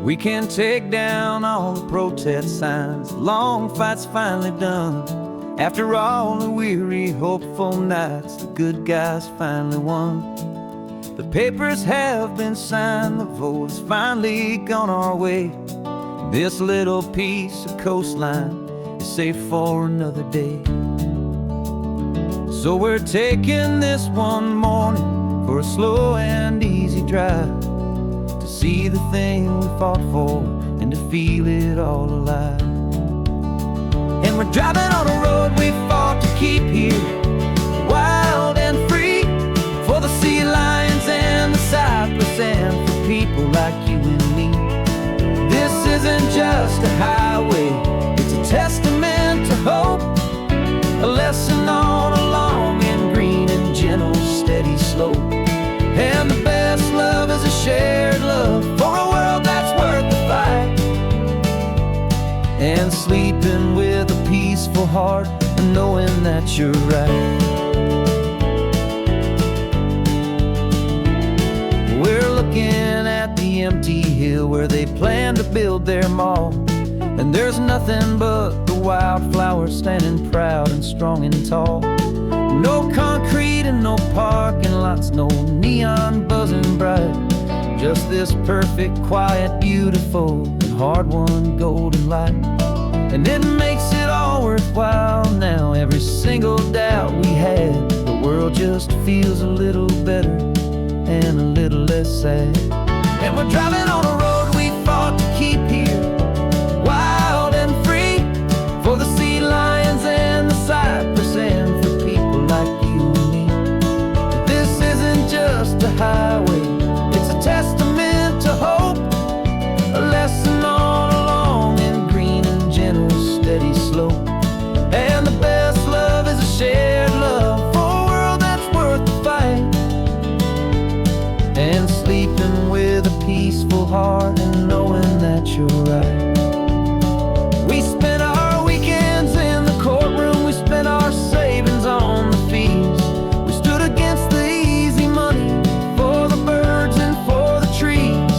We can take down all the protest signs. The long fight's finally done. After all the weary, hopeful nights, the good guys finally won. The papers have been signed, the vote has finally gone our way. This little piece of coastline is safe for another day. So we're taking this one morning for a slow and easy drive, to see the thing we fought for and to feel it all alive. And we're driving on a road we fought to keep here, wild and free, for the sea lions and the cypress and for people like you and me. This isn't just a highway, it's a testament to hope, a lesson on a long and green and gentle steady slope. And the best love is a shared love for a world that's worth the fight, and sleeping with a peaceful heart and knowing that you're right. We're looking at the empty hill where they plan to build their mall, and there's nothing but the wildflowers standing proud and strong and tall. No concrete and no parking lots, no neon buzzing bright, just this perfect, quiet, beautiful, and hard-won golden light. And it makes it all worthwhile now. Every single doubt we had, the world just feels a little better and a little less sad. And we're driving on a road we fought to keep here, wild and free, for the sea lions and the cypress and for people like you and me. This isn't just a highway, it's a testament to hope, a lesson on a long and green and gentle steady slope. And the best love is a shared love for a world that's worth the fight, and sleeping with a peaceful heart and knowing that you're right. We spent our weekends in the courtroom, we spent our savings on the fees. We stood against the easy money for the birds and for the trees.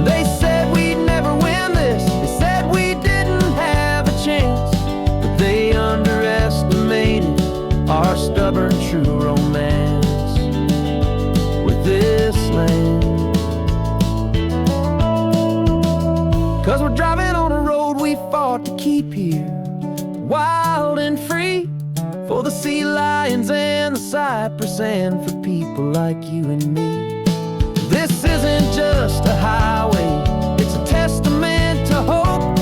They said we'd never win this, they said we didn't have a chance, but they underestimated our stubborn true romance with this land. 'Cause we're driving on a road we fought to keep here, wild and free, for the sea lions and the cypress and for people like you and me. This isn't just a highway, it's a testament to hope,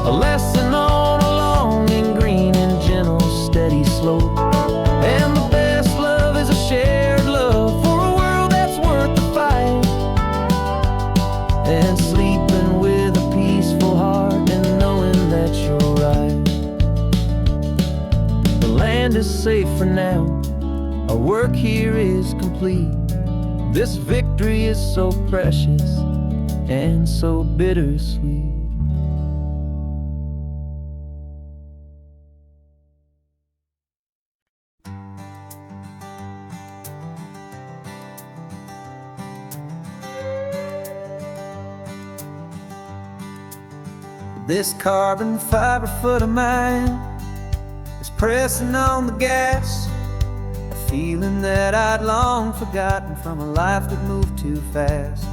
a lesson on a long and green and gentle steady slope. And the best love is a shared love for a world that's worth the fight, and sleeping with a peaceful heart and knowing that you're right. The land is safe for now, our work here is complete. This victory is so precious and so bittersweet. This carbon fiber foot of mine is pressing on the gas, a feeling that I'd long forgotten from a life that moved too fast.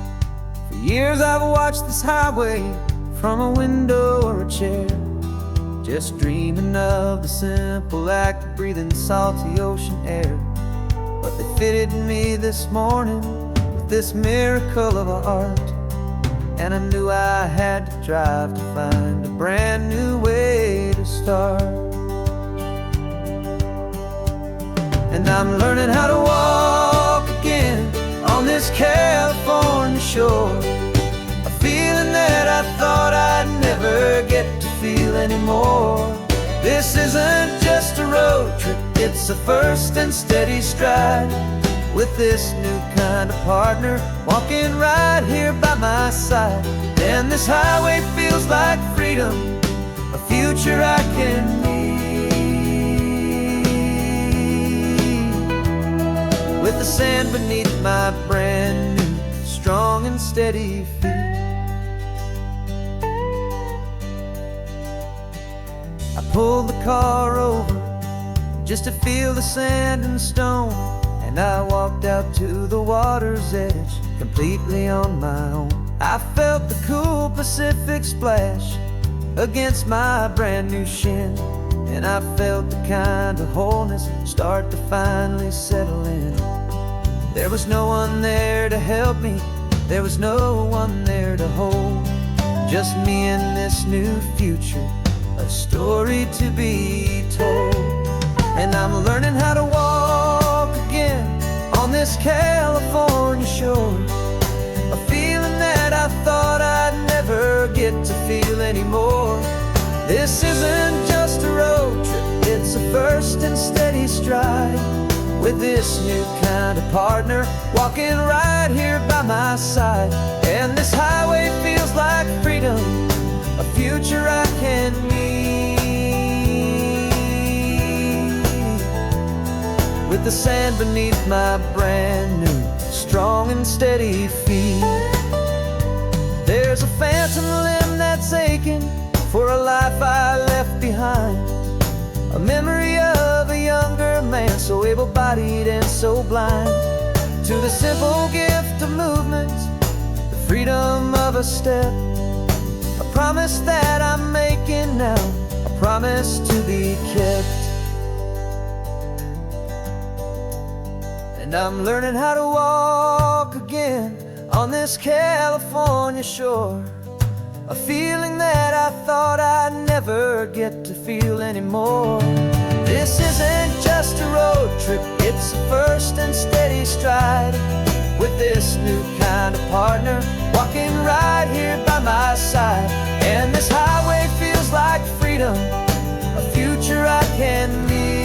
For years I've watched this highway from a window or a chair, just dreaming of the simple act of breathing salty ocean air. But they fitted me this morning with this miracle of art, and I knew I had to drive to find a brand new way to start. And I'm learning how to walk again on this California shore, a feeling that I thought I'd never get to feel anymore. This isn't just a road trip, it's a first and steady stride, with this new kind of partner walking right here by my side. And this highway feels like freedom, a future I can need, with the sand beneath my brand new strong and steady feet. pulled the car over just to feel the sand and stone. And I walked out to the water's edge, completely on my own. I felt the cool Pacific splash against my brand new shin, and I felt the kind of wholeness start to finally settle in. There was no one there to help me, there was no one there to hold, just me and this new future, a story to be told. And I'm learning how to walk again on this California shore, a feeling that I thought I'd never get to feel anymore. This isn't just a road trip, it's a first and steady stride, with this new kind of partner walking right here by my side. And this highway feels like freedom, a future I can meet, with the sand beneath my brand new, strong and steady feet. There's a phantom limb that's aching for a life I left behind, a memory of a younger man, so able-bodied and so blind, to the simple gift of movement, the freedom of a step, a promise that I'm making now, a promise to be kept. And I'm learning how to walk again on this California shore, a feeling that I thought I'd never get to feel anymore. This isn't just a road trip, it's a first and steady stride, with this new kind of partner walking right here by my side. And this highway feels like freedom, a future I can meet,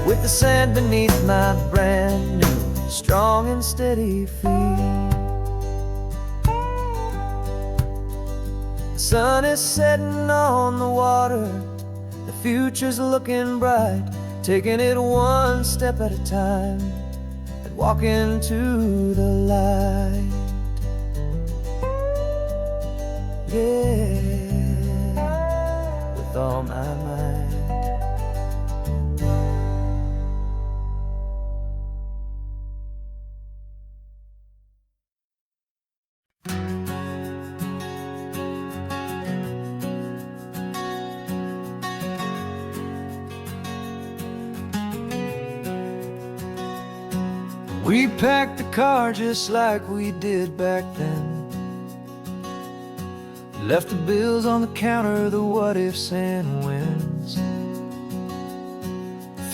with the sand beneath my brand new, strong and steady feet. The sun is setting on the water, the future's looking bright, taking it one step at a time and walking to the light. Yeah, with all my might. We packed the car just like we did back then, left the bills on the counter, the what ifs and whens,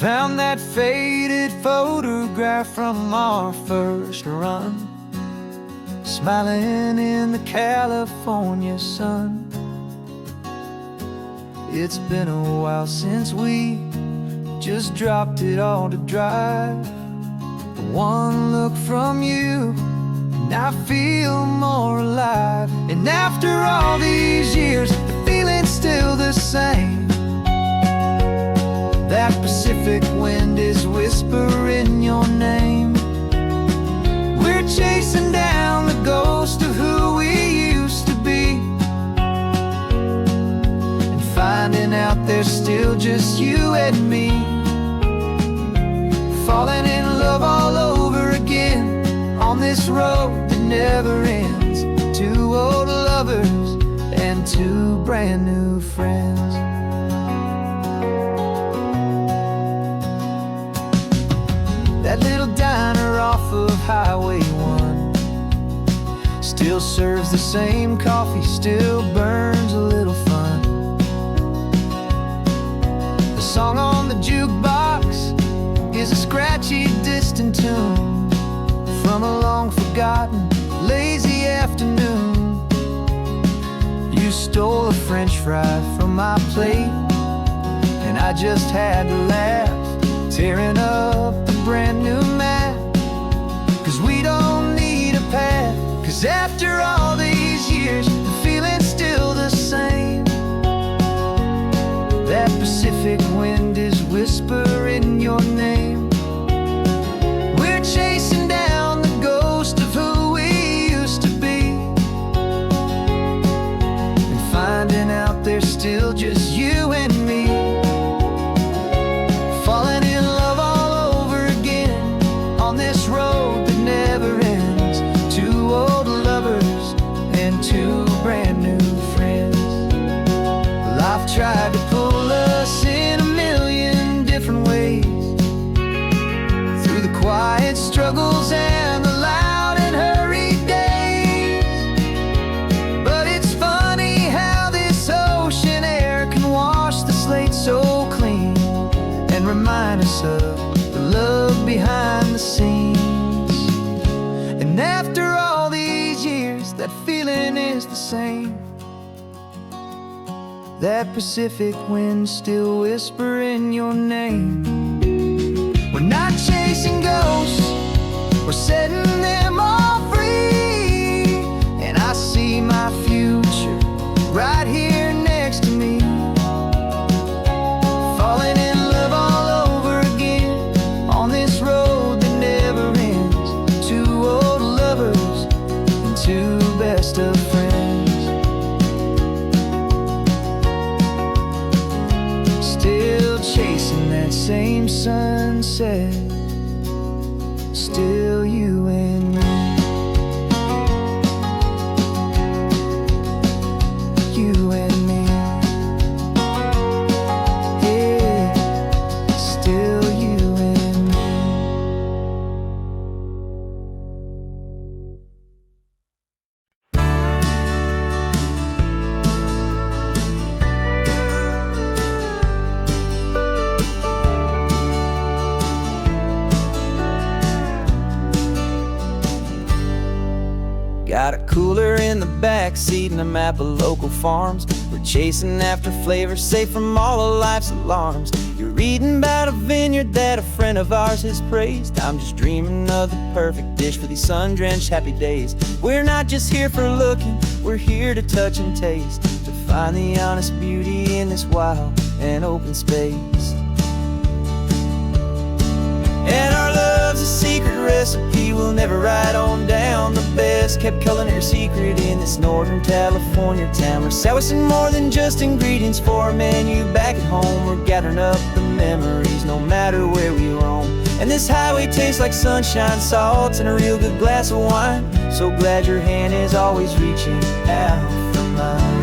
found that faded photograph from our first run, smiling in the California sun. It's been a while since we just dropped it all to drive. One look from you, and I feel more alive. And after all these years, the feeling's still the same. That Pacific wind is whispering your name. We're chasing down the ghost of who we used to be, and finding out there's still just you and me, falling in love all over again on this road that never ends. Two old lovers and two brand new friends. That little diner off of Highway 1 still serves the same coffee, still burns a little fun. The song on the jukebox is a scratchy, distant tune from a long-forgotten, lazy afternoon. You stole a French fry from my plate, and I just had to laugh, tearing up the brand new map. 'Cause we don't need a path, 'cause after all these years, the feeling's still the same. That Pacific wind is whispering your name. We're chasing down the ghost of who we used to be, there's still just you and me, falling in love all over again on this road that never ends. Two old lovers and two brand new friends. Life tried to pull us in a million different ways, through the quiet struggles and the loud and hurried days. But it's funny how this ocean air can wash the slate so clean and remind us of the love behind the scenes. And after all these years, that feeling is the same. That Pacific wind still whispering your name. We're not chasing ghosts, we're setting them all free. And I see my future right here next to me, falling in love all over again on this road that never ends. Two old lovers and two best of friends, still chasing that same sunset. Still you and me, you and me, yeah, still you and me. Got a cooler in the back seat and a map of local farms. We're chasing after flavors safe from all of life's alarms. You're reading about a vineyard that a friend of ours has praised. I'm just dreaming of the perfect dish for these sun-drenched happy days. We're not just here for looking, we're here to touch and taste, to find the honest beauty in this wild and open space. And our love's a secret recipe we'll never write on down. The best kept culinary secret in this Northern California town. We're sourcing more than just ingredients for a menu back at home. We're gathering up the memories no matter where we roam. And this highway tastes like sunshine, salt, and a real good glass of wine. So glad your hand is always reaching out for mine.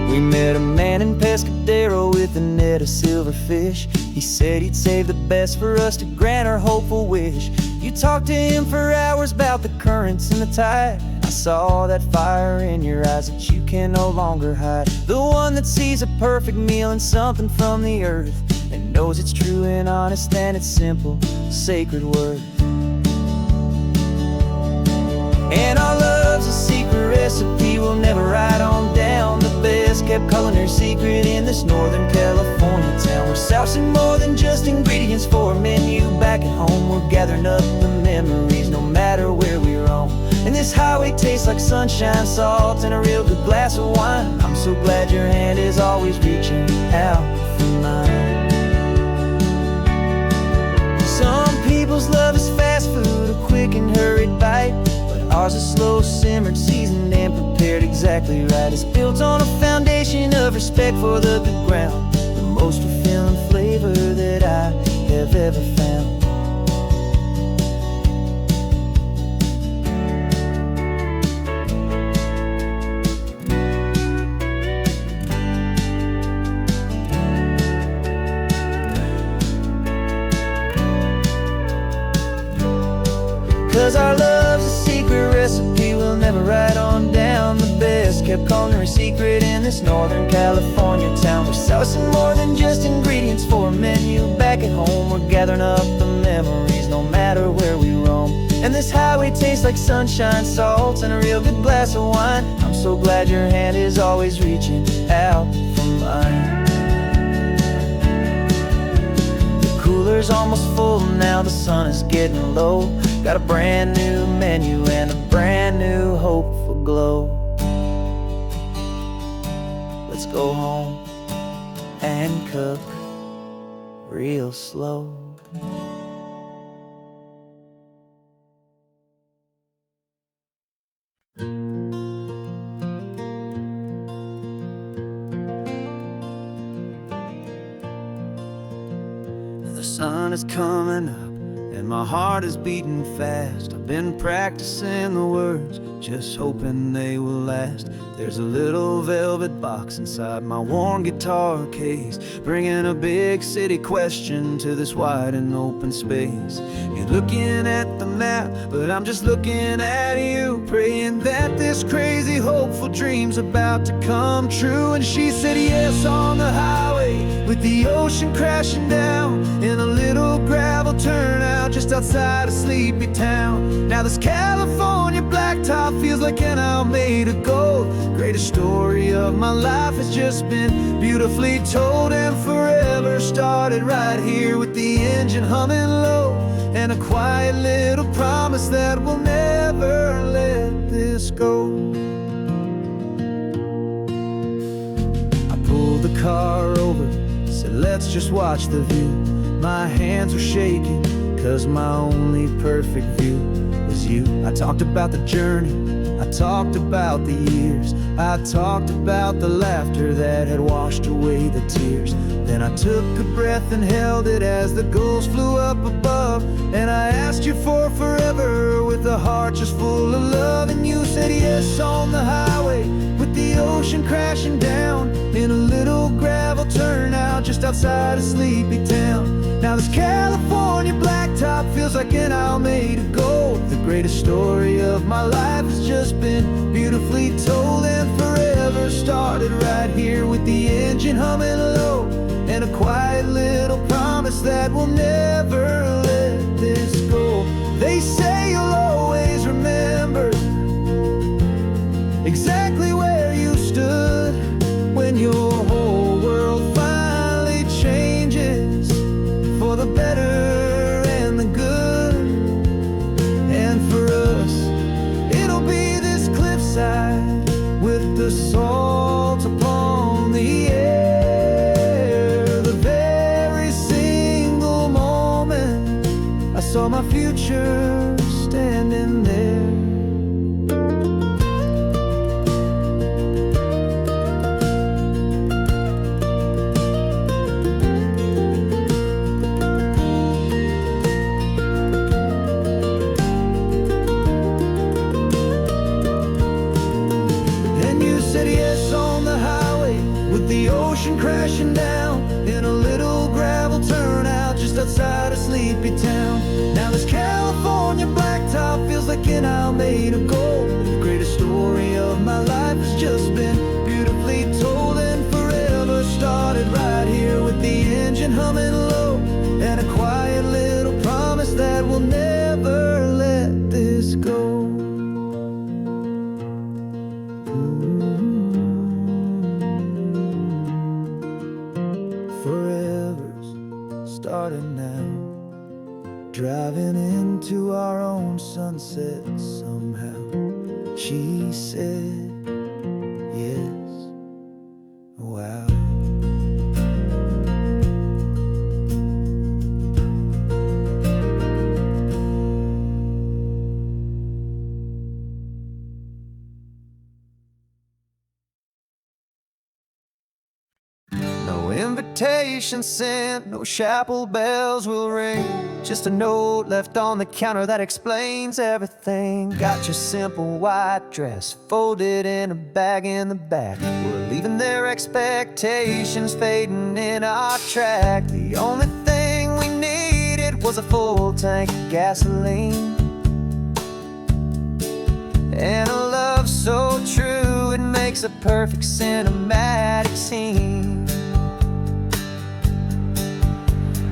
We met a man in Pescadero with a net of silverfish. He said he'd save the best for us to grant our hopeful wish. You talked to him for hours about the currents and the tide. I saw that fire in your eyes that you can no longer hide. The one that sees a perfect meal in something from the earth, and knows it's true and honest and it's simple, sacred worth. And our love's a secret recipe we'll never write on down. The best kept culinary secret in this Northern California town. We're sourcing more than just ingredients for a menu back at home. We're gathering up the memories no matter where we roam. And this highway tastes like sunshine, salt, and a real good glass of wine. I'm so glad your hand is always reaching out for mine. Some people's love is fast food, a quick and hurried bite. Ours is slow simmered, seasoned and prepared exactly right. It's built on a foundation of respect for the good ground, the most fulfilling flavor that I have ever found. 'Cause our love's a secret recipe we'll never write on down. The best kept culinary secret in this Northern California town. We're sourcing more than just ingredients for a menu back at home. We're gathering up the memories no matter where we roam. And this highway tastes like sunshine, salt, and a real good glass of wine. I'm so glad your hand is always reaching out for mine. Cooler's almost full now, the sun is getting low. Got a brand new menu and a brand new hopeful glow. Let's go home and cook real slow. sun is coming up and my heart is beating fast. I've been practicing the words, just hoping they will last. There's a little velvet box inside my worn guitar case, bringing a big city question to this wide and open space. You're looking at the map, but I'm just looking at you, praying that this crazy hopeful dream's about to come true. And she said yes on the highway, with the ocean crashing down, in a little gravel turnout just outside a sleepy town. Now this California blacktop feels like an isle made of gold. Greatest story of my life has just been beautifully told, and forever started right here with the engine humming low, and a quiet little promise that we'll never let this go. I pulled the car over, said let's just watch the view. My hands were shaking, cause my only perfect view was you. I talked about the journey, I talked about the years, I talked about the laughter that had washed away the tears. Then I took a breath and held it as the gulls flew up above, and I asked you for forever with a heart just full of love. And you said yes on the highway, with the ocean crashing down, in a little gravel turnout just outside a sleepy town. Now this California blacktop feels like an isle made of gold. The greatest story of my life has just been beautifully told, and forever started right here with the engine humming low, and a quiet little promise that we'll never let this go. They say you'll always remember exactly where you stood when your whole world finally changes for the better and the good. And for us, it'll be this cliffside with the salt upon the air. The very single moment I saw my future standing there. Crashing down in a little gravel turnout just outside a sleepy town. Now this California blacktop feels like an isle made of gold. The greatest story of my life has just been beautifully told, and forever started right here with the engine humming low, and a quiet little promise that we'll never let this go. Starting now, driving into our own sunset somehow. She said yes, wow. No invitation sent, no chapel bells will ring, just a note left on the counter that explains everything. Got your simple white dress folded in a bag in the back. We're leaving their expectations fading in our track. The only thing we needed was a full tank of gasoline, and a love so true it makes a perfect cinematic scene.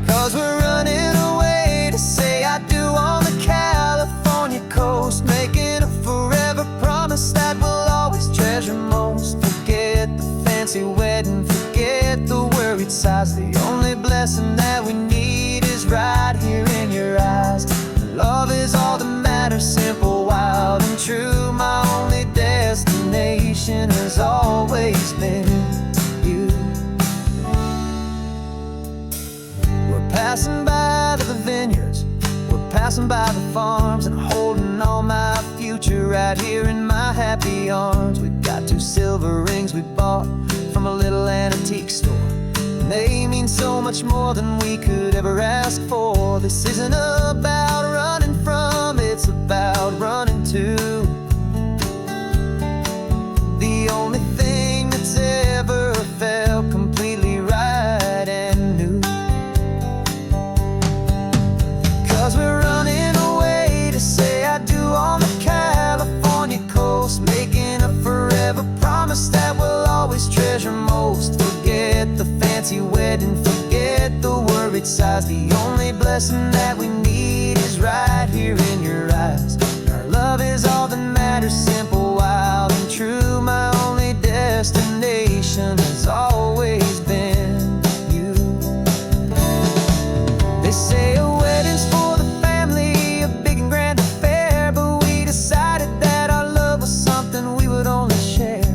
Cause we're running away to say I do on the California coast, making a forever promise that we'll always treasure most. Forget the fancy wedding, forget the worried sighs. The only blessing that we need is right here in your eyes. Love is all that matters, simple, wild, and true. My only destination has always been you. We're passing by the vineyards, we're passing by the farms, and holding all my future right here in my happy arms. We've got 2 silver rings we bought from a little antique store, and they mean so much more than we could ever ask for. This isn't about running from, it's about running to the only thing that's ever felt completely right and new. 'Cause we're running away to say I do on the California coast, making a forever promise that we'll always treasure most. Forget the fancy wedding, forget the worried sighs. The only blessing that we need is right here in your eyes. Our love is all that matters, simple, wild, and true. My only destination has always been you. They say a wedding's for the family, a big and grand affair, but we decided that our love was something we would only share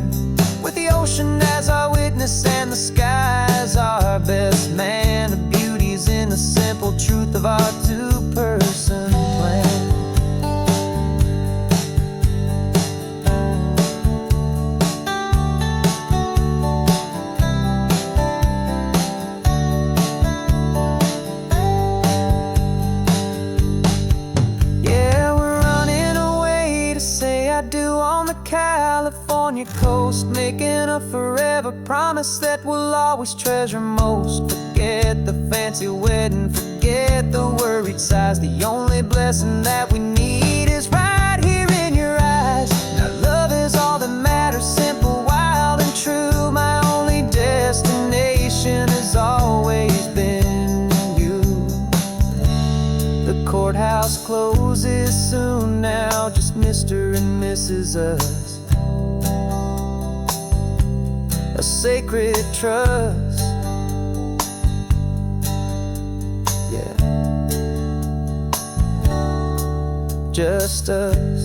with the ocean as our witness and the sky as our best man. The beauty's in the simple truth of our two-person plan. On the California coast, making a forever promise that we'll always treasure most. Forget the fancy wedding, forget the worried sighs. The only blessing that we need is right here in your eyes. Now love is all that matters, simple, wild, and true. My only destination has always been you. The courthouse closes soon now, just Mr. and Mrs. Us, a sacred trust. Yeah, just us.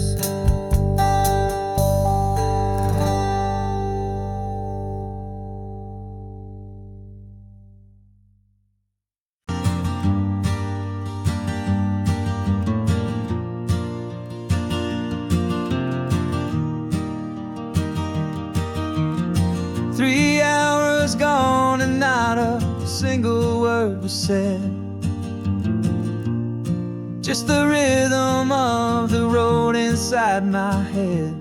3 hours gone and not a single word was said. Just the rhythm of the road inside my head.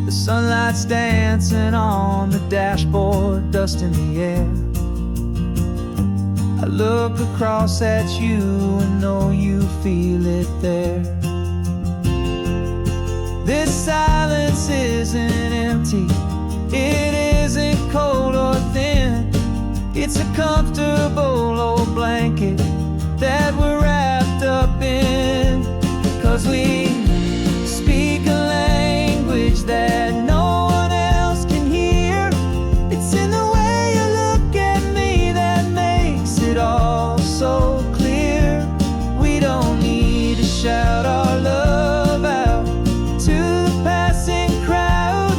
The sunlight's dancing on the dashboard, dust in the air. I look across at you and know you feel it there. This silence isn't empty, it isn't cold or thin. It's a comfortable old blanket that we're wrapped up in. 'Cause we speak a language that no one else can hear. It's in the way you look at me that makes it all so clear. We don't need to shout our love out to the passing crowd.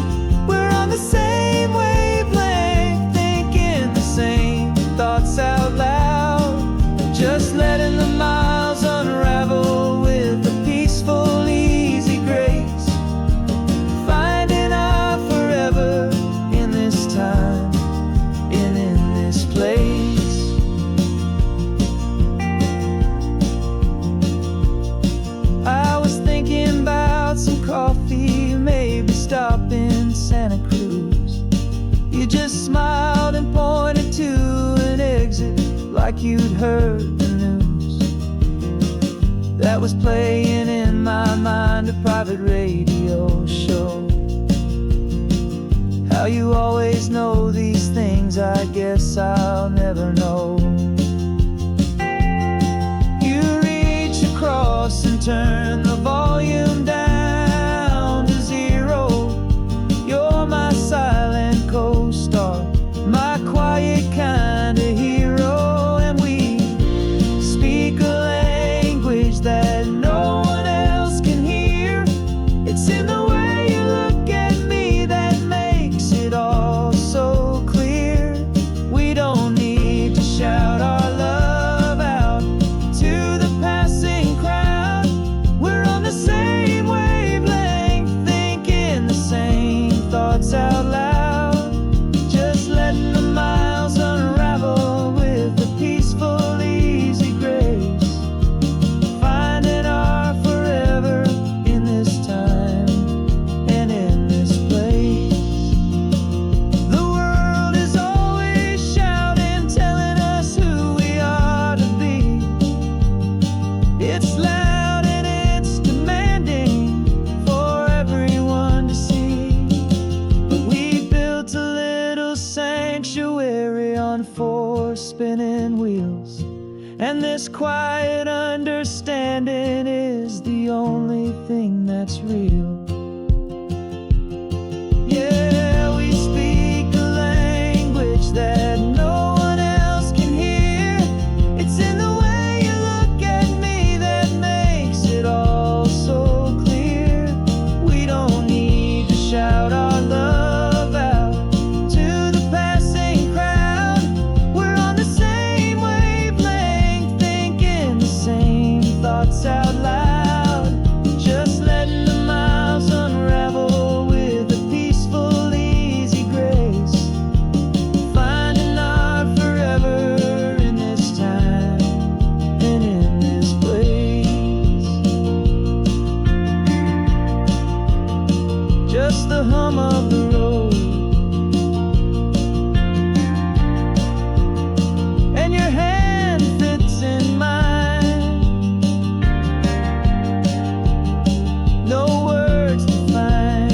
We're on the same wavelength, thinking the same thoughts out loud. Just letting the miles unravel with a peaceful, easy grace. Finding our forever in this time and in this place. I was thinking about some coffee, maybe stop in Santa Cruz. You just smiled and pointed to an exit like you'd heard the news. That was playing in my mind, a private radio show. How you always know these things, I guess I'll never know. You reach across and turn the volume down to 0. You're my silent co-star, my quiet kind of hero. And we speak a language that no one else can hear. It's in the way you look at me that makes it all so clear. We don't need to shout our love out to the passing crowd. We're on the same this quiet understanding is the only thing that's real. Yeah, we speak a language that no one else can hear. It's in the way you look at me that makes it all so clear. We don't need to shout our love out to the passing crowd. We're on the same wavelength, thinking the same thoughts out loud. Just letting the miles unravel with a peaceful, easy grace. Finding our forever in this time and in this place. Just the hum of the road and your hand fits in mine. No words to find.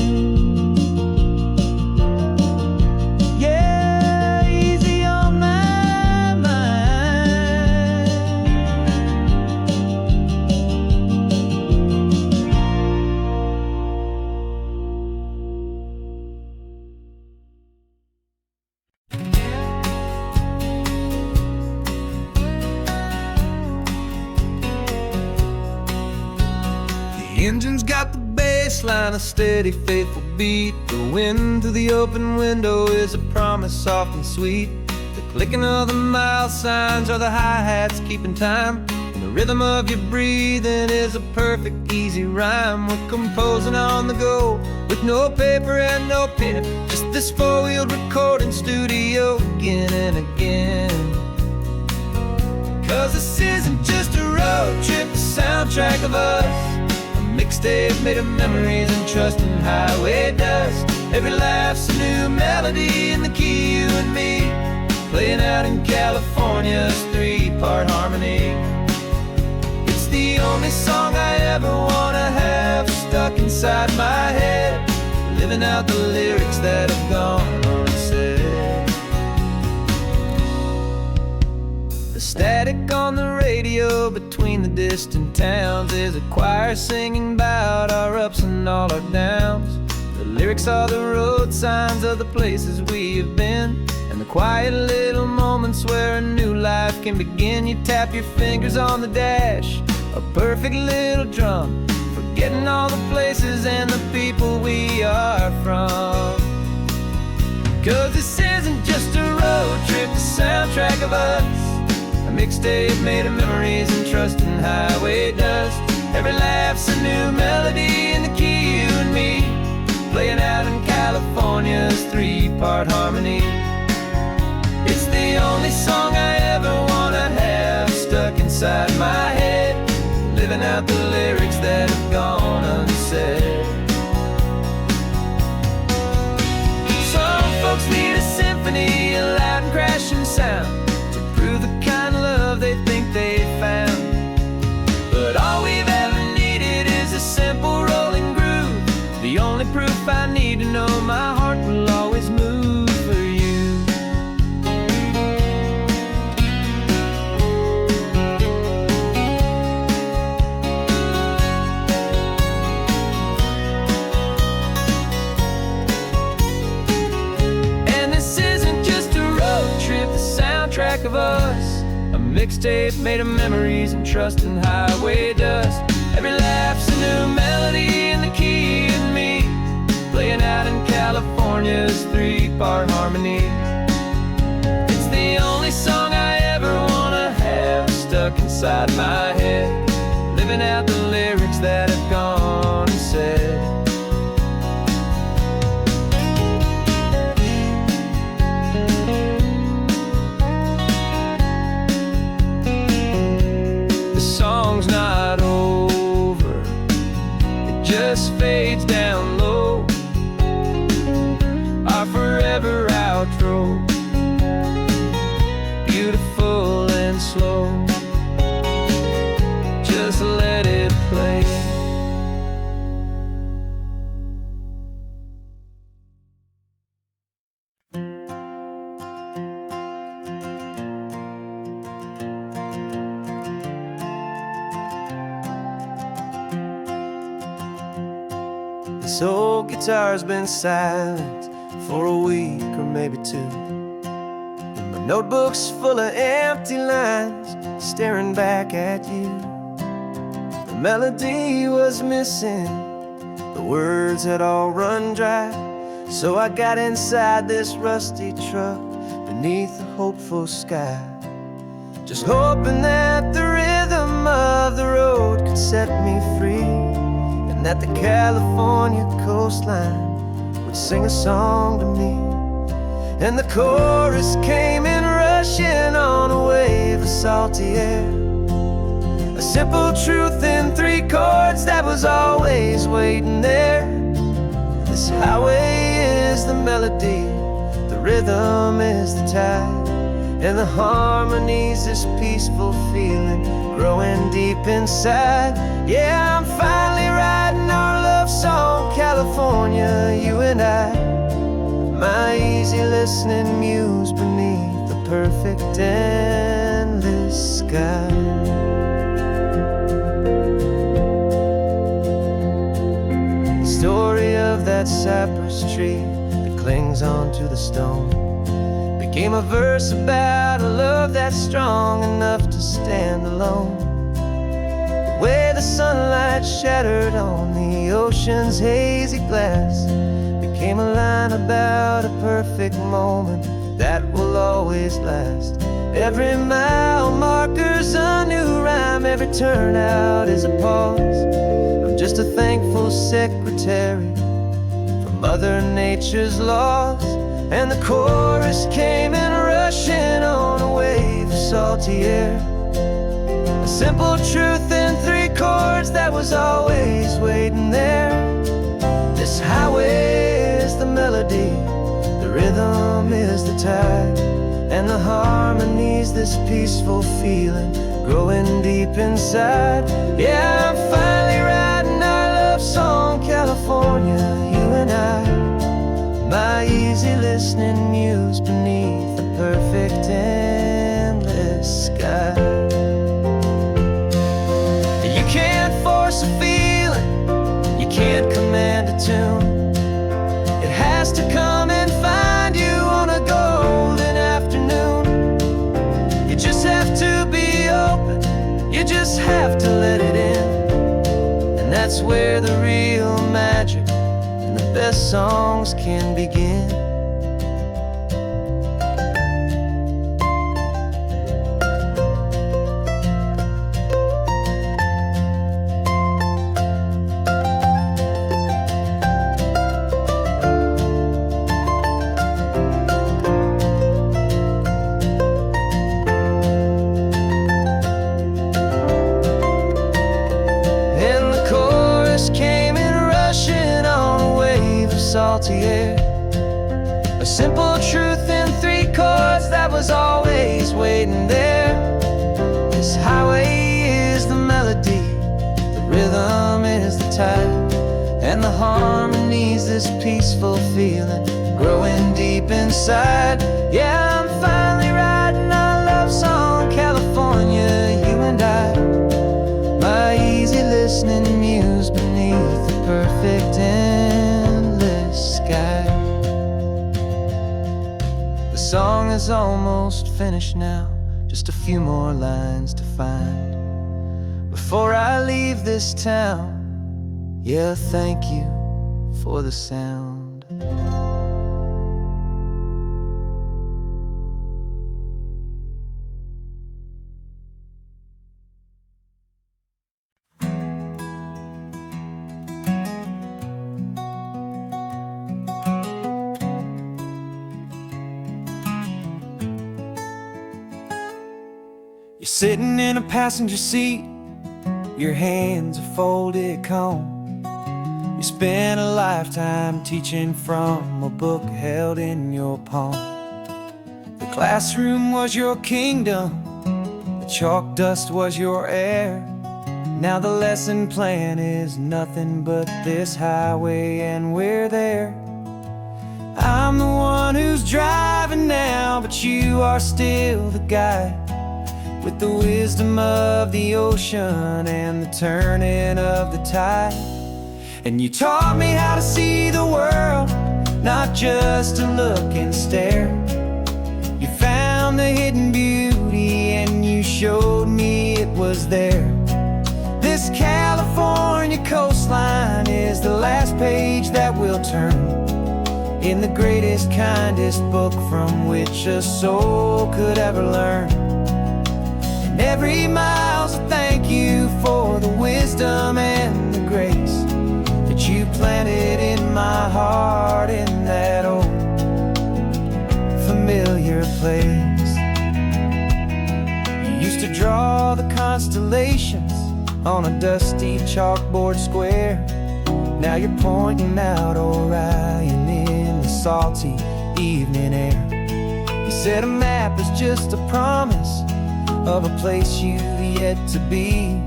Yeah, easy on my mind. The engine's got the bass line, a steady, faithful beat. The wind through the open window is a promise soft and sweet. The clicking of the mile signs are the hi-hats keeping time. And the rhythm of your breathing is a perfect, easy rhyme. We're composing on the go with no paper and no pen. Just this four-wheeled recording studio again and again. 'Cause this isn't just a road trip, the soundtrack of us. Mixtape made of memories and trust in highway dust. Every laugh's a new melody in the key, you and me, playing out in California's three-part harmony. It's the only song I ever wanna have stuck inside my head, living out the lyrics that have gone unsaid. The static on the radio between the distant towns is a choir singing about our ups and all our downs. The lyrics are the road signs of the places we have been, and the quiet little moments where a new life can begin. You tap your fingers on the dash, a perfect little drum, forgetting all the places and the people we are from. 'Cause this isn't just a road trip, the soundtrack of us. A mixtape made of memories and trust in highway dust. Every laugh's a new melody in the key, you and me, playing out in California's three-part harmony. It's the only song I ever wanna have stuck inside my head, living out the lyrics that have gone unsaid. Some folks need a symphony, a loud and crashing sound, the kind of love they think they found. But all we've ever needed is a simple rolling groove, the only proof I need to know my heart will always move for you. And this isn't just a road trip, the soundtrack of us. A mixtape made of memories and trust in highway dust. Every laugh's a new melody in the key, you and me, playing out in California's three-part harmony. It's the only song I ever wanna have stuck inside my head, living out the lyrics that have gone unsaid. Song's not over, it just fades down low, our forever outro, beautiful and slow. Just let it play. This old guitar's been silent for a week or maybe two. And my notebook's full of empty lines staring back at you. The melody was missing, the words had all run dry. So I got inside this rusty truck beneath the hopeful sky, just hoping that the rhythm of the road could set me free, and that the California coastline would sing a song to me. And the chorus came in rushing on a wave of salty air, a simple truth in 3 chords that was always waiting there. This highway is the melody, the rhythm is the tide, and the harmony's this peaceful feeling growing deep inside. Yeah, I'm finally writing our love song, California, you and I. My easy listening muse beneath the perfect endless sky. The story of that cypress tree that clings onto the stone became a verse about a love that's strong enough to stand alone. The way the sunlight shattered on the ocean's hazy glass became a line about a perfect moment that will always last. Every mile marker's a new rhyme, every turnout is a pause. I'm just a thankful secretary for Mother Nature's laws. And the chorus came in rushing on a wave of salty air, a simple truth in 3 chords that was always waiting there. This highway is the melody, the rhythm is the tide, and the harmony's this peaceful feeling growing deep inside. Yeah, I'm finally writing our love song, California, you and I. My easy listening muse beneath the perfect endless sky. You can't force a feeling, you can't command a tune. It has to come and find you on a golden afternoon. You just have to be open, you just have to let it in. And that's where the real magic, the best songs can begin. And the chorus came in rushing on a wave of salty air, a simple truth in 3 chords that was always waiting there. This highway is the melody, the rhythm is the tide, and the harmony's this peaceful feeling growing deep inside. Yeah, I'm finally writing our love song, California, you and I. My easy listening muse beneath the perfect endless sky. The song is almost finished now, just a few more lines to find before I leave this town. Yeah, thank you for the sound. You're sitting in a passenger seat, your hands are folded calm. You spent a lifetime teaching from a book held in your palm. The classroom was your kingdom, the chalk dust was your air. Now the lesson plan is nothing but this highway, and we're there. I'm the one who's driving now, but you are still the guide, with the wisdom of the ocean and the turning of the tide. And you taught me how to see the world, not just to look and stare. You found the hidden beauty and you showed me it was there. This California coastline is the last page that we'll turn in the greatest, kindest book from which a soul could ever learn. And every mile's a thank you for the wisdom and the grace that you planted in my heart in that old familiar place. You used to draw the constellations on a dusty chalkboard square. Now you're pointing out Orion in the salty evening air. You said a map is just a promise of a place you've yet to be,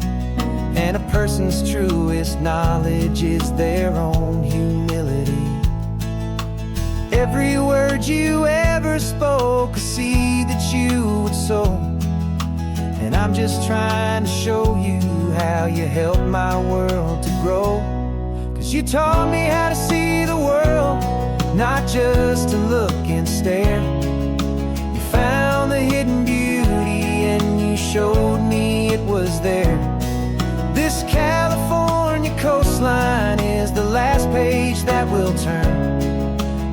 and a person's truest knowledge is their own humility. Every word you ever spoke, a seed that you would sow, and I'm just trying to show you how you helped my world to grow. 'Cause you taught me how to see the world, not just to look and stare. You found the hidden beauty and you showed me it was there. This California coastline is the last page that we'll turn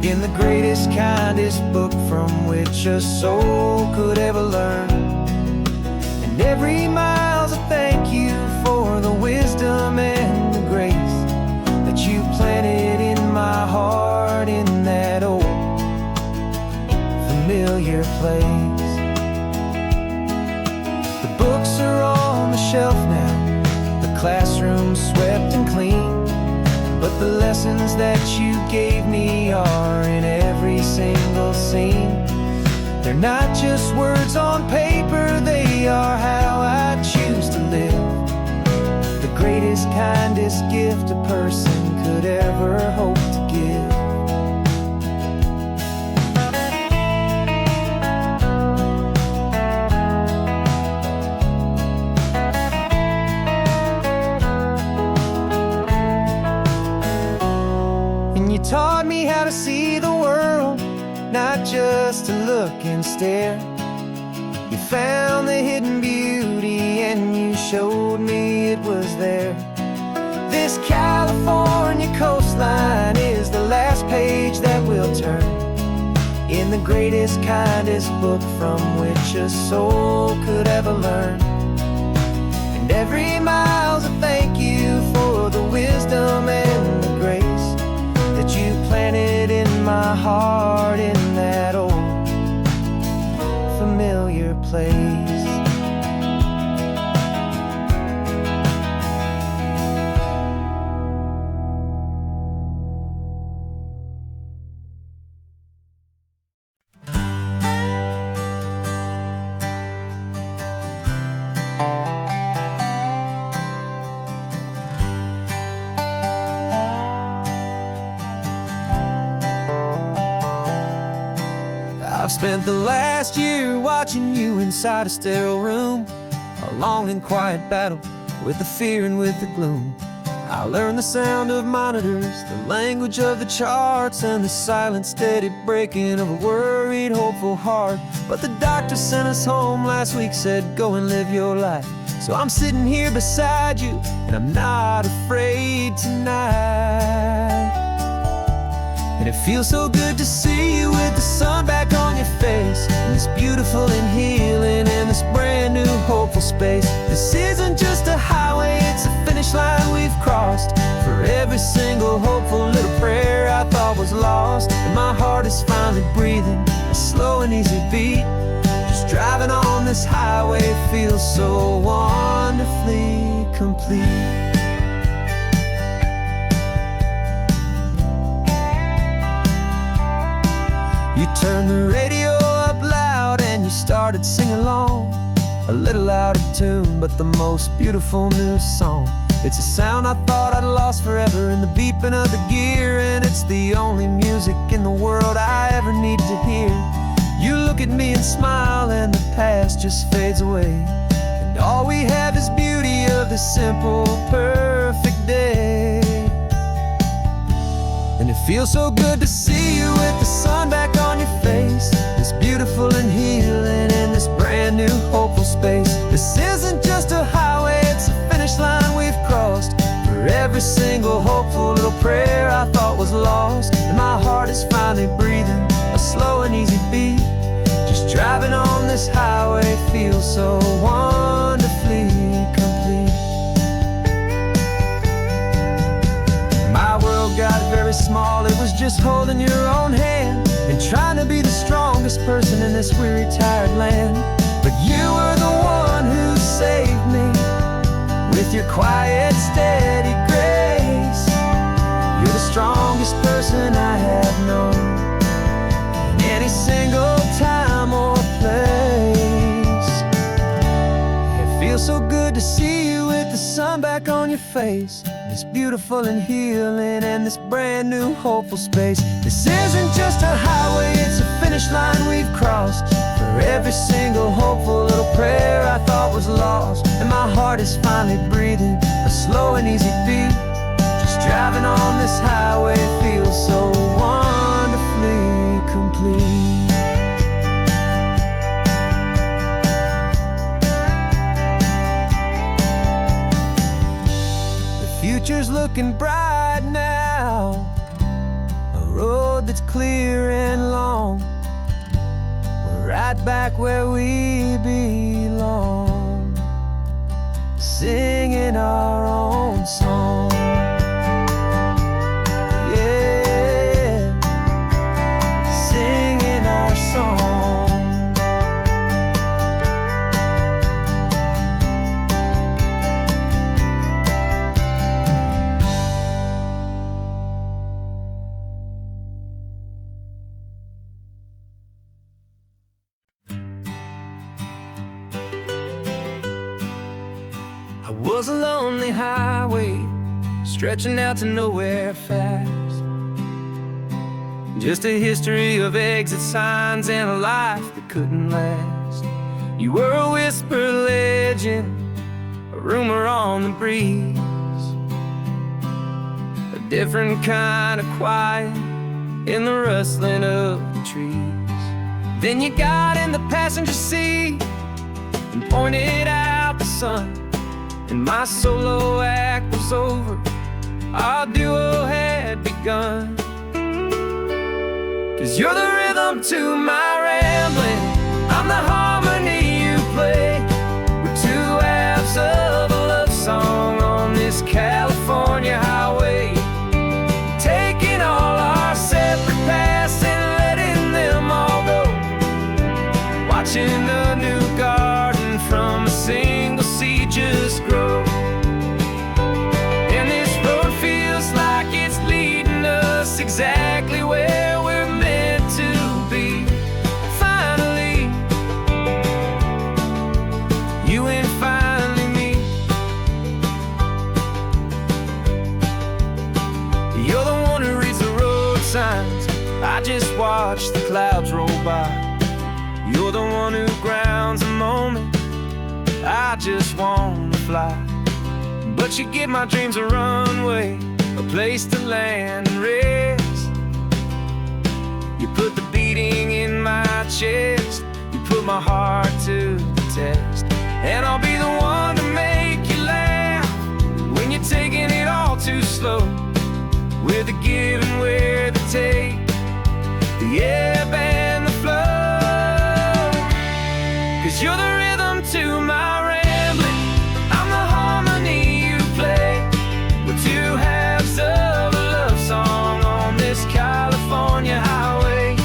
in the greatest, kindest book from which a soul could ever learn. And every mile's a thank you for the wisdom and the grace that you planted in my heart in that old familiar place. The books are on the shelf now, the classroom swept and clean, but the lessons that you gave me are in every single scene. They're not just words on paper, they are how I choose to live. The greatest, kindest gift a person could ever hope to give. And you taught me how to see the world, not just to look and stare. You found the hidden beauty and you showed me it was there. This California coastline is the last page that we'll turn in the greatest, kindest book from which a soul could ever learn. And every mile's a thank you for the wisdom and the grace that you planted in my heart in that old familiar place. I've spent the last year watching you inside a sterile room, a long and quiet battle with the fear and with the gloom. I learned the sound of monitors, the language of the charts, and the silent, steady breaking of a worried, hopeful heart. But the doctor sent us home last week, said go and live your life. So I'm sitting here beside you, and I'm not afraid tonight. And it feels so good to see you with the sun back on your face, and this beautiful and healing in this brand new hopeful space. This isn't just a highway, it's a finish line we've crossed. For every single hopeful little prayer I thought was lost, and my heart is finally breathing a slow and easy beat. Just driving on this highway feels so wonderfully complete. You turned the radio up loud and you started singing along, a little out of tune, but the most beautiful new song. It's a sound I thought I'd lost forever in the beeping of the gear, and it's the only music in the world I ever need to hear. You look at me and smile and the past just fades away, and all we have is beauty of this simple, perfect day. Feels so good to see you with the sun back on your face. It's beautiful and healing in this brand new hopeful space. This isn't just a highway, it's a finish line we've crossed. For every single hopeful little prayer I thought was lost, and my heart is finally breathing a slow and easy beat. Just driving on this highway feels so wonderfully complete. My world got very small, it was just holding your own hand and trying to be the strongest person in this weary, tired land. But you were the one who saved me with your quiet, steady grace. You're the strongest person I have known in any single time or place. It feels so good to see you with the sun back on your face. It's beautiful and healing in this brand new hopeful space. This isn't just a highway, it's a finish line we've crossed. For every single hopeful little prayer I thought was lost, and my heart is finally breathing a slow and easy beat. Just driving on this highway feels so wonderfully complete. Future's looking bright now, a road that's clear and long. We're right back where we belong, singing our own song. Yeah, singing our song. Was a lonely highway stretching out to nowhere fast. Just a history of exit signs and a life that couldn't last. You were a whisper legend, a rumor on the breeze, a different kind of quiet in the rustling of the trees. Then you got in the passenger seat and pointed out the sun, and my solo act was over, our duo had begun. 'Cause you're the rhythm to my rambling, I'm the harmony you play. We're two halves of a love song on this California highway, taking all our separate paths and letting them all go. Watching a new garden from a single seed just grow. And this road feels like it's leading us exactly where we're meant to be. Finally, you and finally me. You're the one who reads the road signs, I just watch the clouds roll by. You're the one who grounds a moment, I just wanna fly. But you give my dreams a runway, a place to land and rest. You put the beating in my chest, you put my heart to the test. And I'll be the one to make you laugh when you're taking it all too slow. We're the give and we're the take, the ebb and the flow. 'Cause you're the rhythm to my rambling, I'm the harmony you play. We're two halves of a love song on this California highway,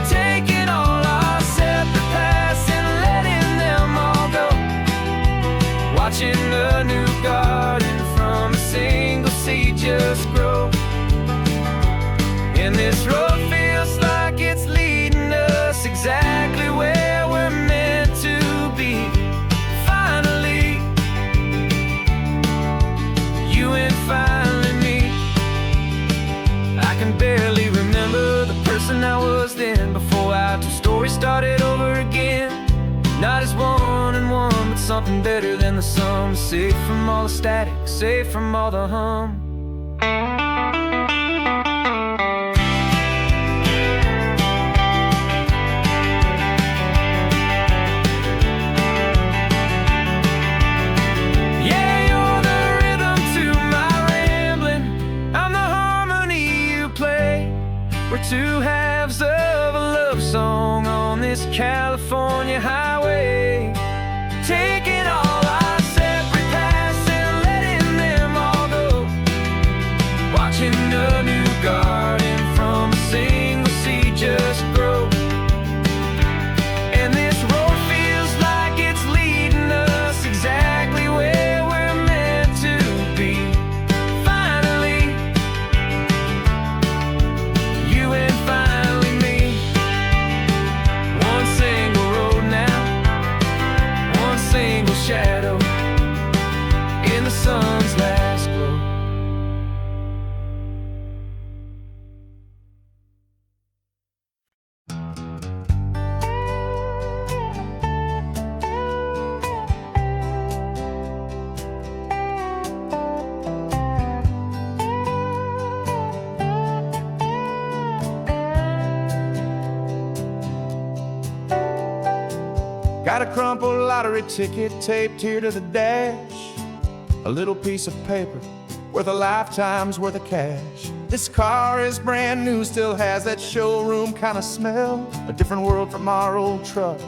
taking all our separate paths and letting them all go. Watching a new garden from a single seed just grow. And this road feels like it's leading us exactly where we're meant to be. Finally, you and finally me. I can barely remember the person I was then, before our two stories started over again. Not as one and one, but something better than the sum. Safe from all the static, safe from all the hum. We're two halves of a love song on this California highway, taking all our separate paths and letting them all go, watching a new garden from a single seed just grow. And this road feels like it's leading us exactly where we're meant to be. Finally, you and finally me. One single road now, one single shadow in the sun's last glow. Got a crumpled lottery ticket taped here to the dash, a little piece of paper worth a lifetime's worth of cash. This car is brand new, still has that showroom kind of smell, a different world from our old truck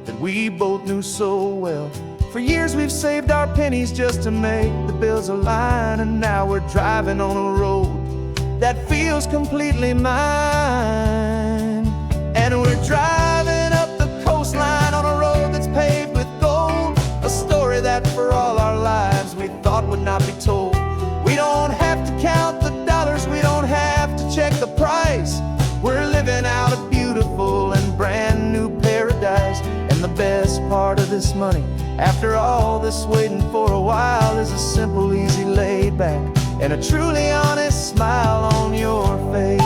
that we both knew so well. For years we've saved our pennies just to make the bills align, and now we're driving on a road that feels completely mine. And we're driving up the coastline on a road that's paved with gold, a story that for all our lives we thought would not be told. We don't have to count the dollars, we don't have to check the price. We're living out a beautiful and brand new paradise. And the best part of this money, after all this waiting for a while, is a simple, easy, laid back, and a truly honest smile on your face.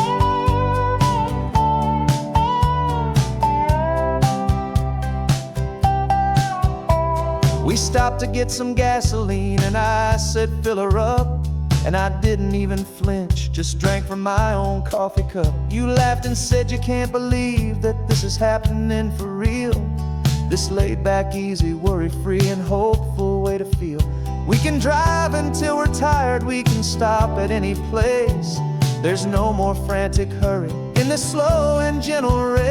We stopped to get some gasoline, and I said, fill her up. And I didn't even flinch, just drank from my own coffee cup. You laughed and said you can't believe that this is happening for real. This laid back, easy, worry-free and hopeful way to feel. We can drive until we're tired, we can stop at any place. There's no more frantic hurry in this slow and gentle race.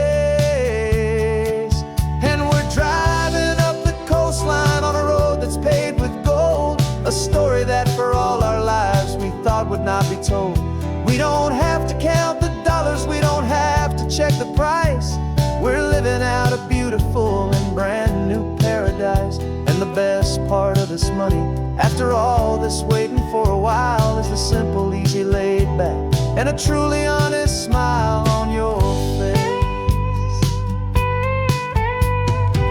And we're driving up the coastline on a road that's paved with gold, a story that for all our lives we thought would not be told. We don't have to count the dollars, we don't have to check the price. We're living out a beautiful and brand new paradise. And the best part of this money, after all this waiting for a while, is the simple, easy, laid back, and a truly honest smile on your face.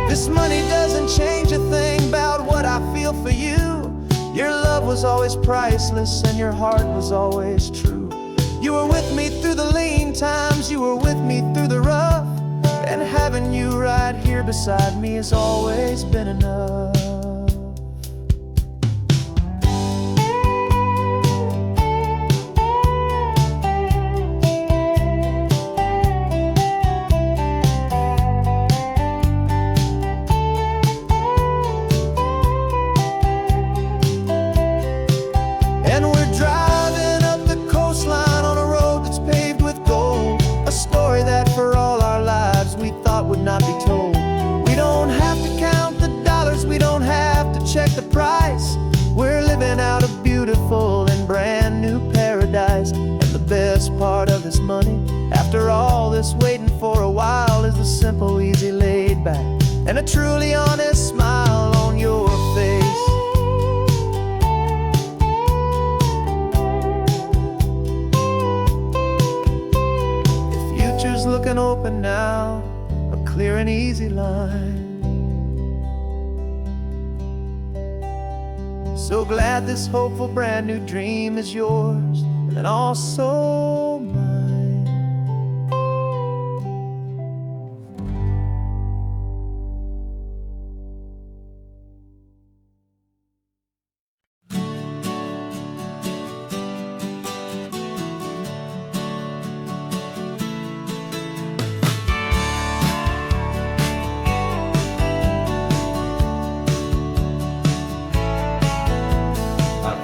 This money doesn't change a thing about what I feel for you. Your love was always priceless and your heart was always true. You were with me through the lean times, you were with me through the rough, and having you right here beside me has always been enough. And we're driving up the coastline on a road that's paved with gold, a story that for all our lives we thought would not be told. We don't have to count the dollars, we don't have to check the price. We're living out a beautiful and brand new paradise. And the best part of this money, after all this waiting for a while, is the simple, easy, laid back, and a truly honest smile on your face. Looking open now, a clear and easy line. So glad this hopeful brand new dream is yours and also mine.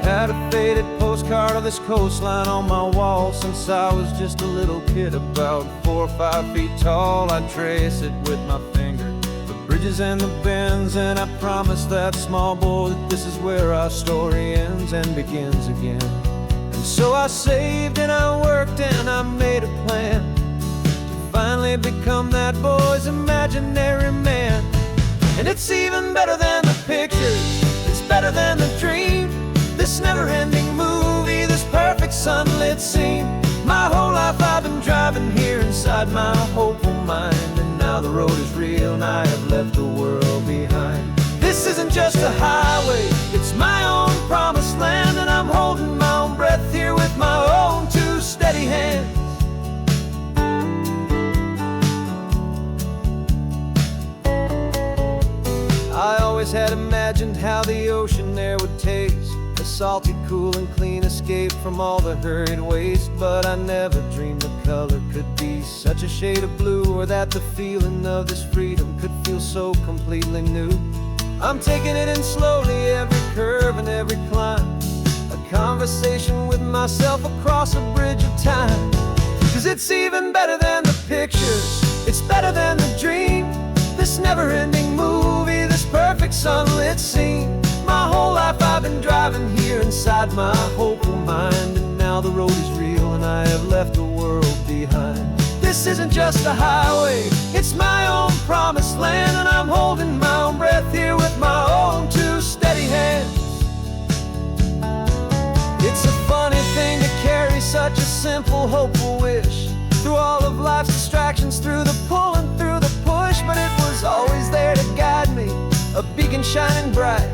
Had a faded postcard of this coastline on my wall since I was just a little kid, about 4 or 5 feet tall. I trace it with my finger, the bridges and the bends, and I promise that small boy that this is where our story ends and begins again. And so I saved and I worked and I made a plan to finally become that boy's imaginary man. And it's even better than the pictures, it's better than the dream, this never-ending movie, this perfect sunlit scene. My whole life I've been driving here inside my hopeful mind, and now the road is real and I have left the world behind. This isn't just a highway, it's my own promised land, and I'm holding my own breath here with my own 2 steady hands. I always had imagined how the ocean there would taste, a salty, cool and clean escape from all the hurried waste. But I never dreamed the color could be such a shade of blue, or that the feeling of this freedom could feel so completely new. I'm taking it in slowly, every curve and every climb, a conversation with myself across a bridge of time. 'Cause it's even better than the pictures, it's better than the dream, this never-ending movie, this perfect sunlit scene. My whole life I've been driving here inside my hopeful mind, and now the road is real and I have left the world behind. This isn't just a highway, it's my own promised land, and I'm holding my own breath here with my own 2 steady hands. It's a funny thing to carry such a simple, hopeful wish through all of life's distractions, through the pull and through the push, but it was always there to guide me, a beacon shining bright,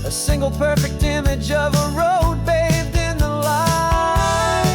a single perfect image of a road bathed in the light.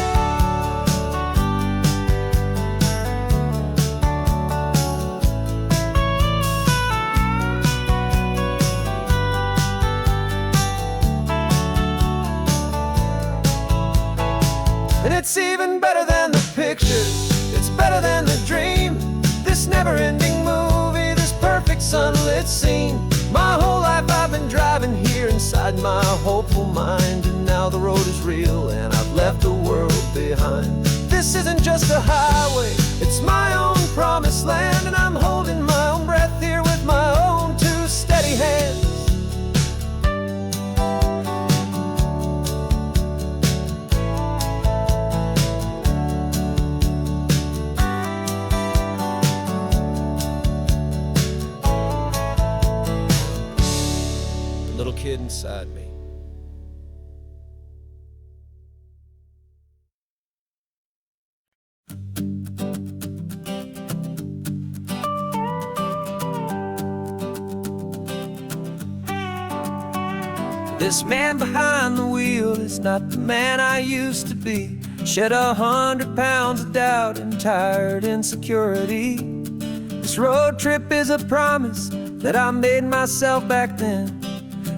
And it's even better than the pictures, it's better than the dream, this never-ending movie, this perfect sunlit scene. My whole life I've been driving here inside my hopeful mind, and now the road is real and I've left the world behind. This isn't just a highway, it's my own promised land, and I'm holding my own breath here with my own 2 steady hands. Little kid inside me. This man behind the wheel is not the man I used to be. Shed 100 pounds of doubt and tired insecurity. This road trip is a promise that I made myself back then,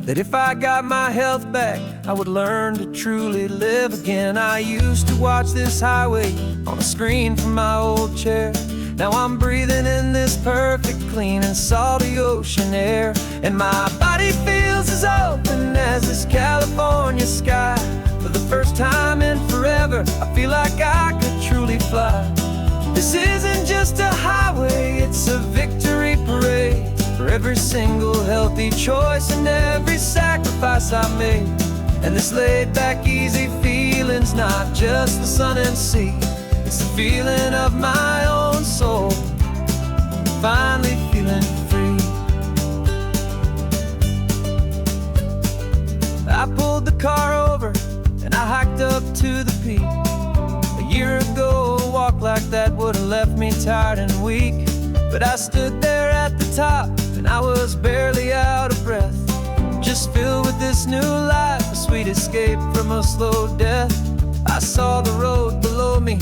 that if I got my health back, I would learn to truly live again. I used to watch this highway on a screen from my old chair. Now I'm breathing in this perfect, clean and salty ocean air, and my body feels as open as this California sky. For the first time in forever, I feel like I could truly fly. This isn't just a highway, it's a victory parade for every single healthy choice and every sacrifice I made. And this laid-back, easy feeling's not just the sun and sea, it's the feeling of my own soul, finally feeling free. I pulled the car over and I hiked up to the peak. A year ago, a walk like that would have left me tired and weak, but I stood there at the top and I was barely out of breath, just filled with this new life, a sweet escape from a slow death. I saw the road below me,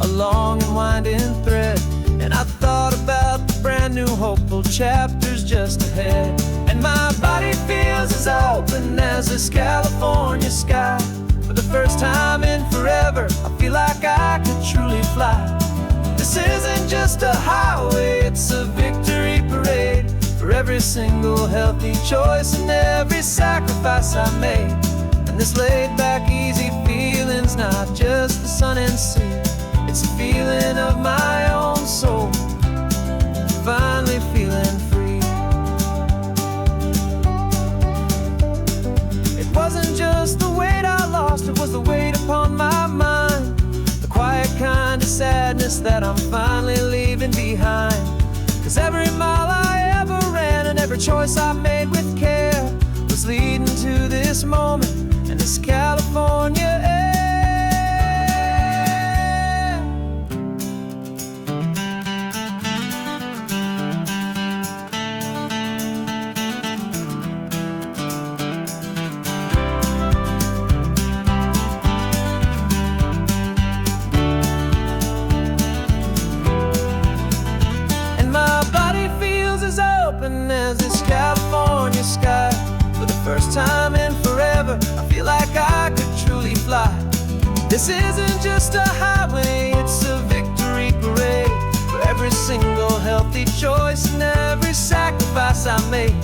a long and winding thread, and I thought about the brand new hopeful chapters just ahead. And my body feels as open as this California sky. For the first time in forever, I feel like I could truly fly. This isn't just a highway, it's a victory parade for every single healthy choice and every sacrifice I made. And this laid back, easy feeling's not just the sun and sea. It's a feeling of my own soul, finally feeling free. It wasn't just the weight I lost, it was the weight upon my mind, the quiet kind of sadness that I'm finally leaving behind. 'Cause every mile I ever ran and every choice I made with care was leading to this moment and this California air. As this California sky, for the first time in forever, I feel like I could truly fly. This isn't just a highway, it's a victory parade for every single healthy choice and every sacrifice I made.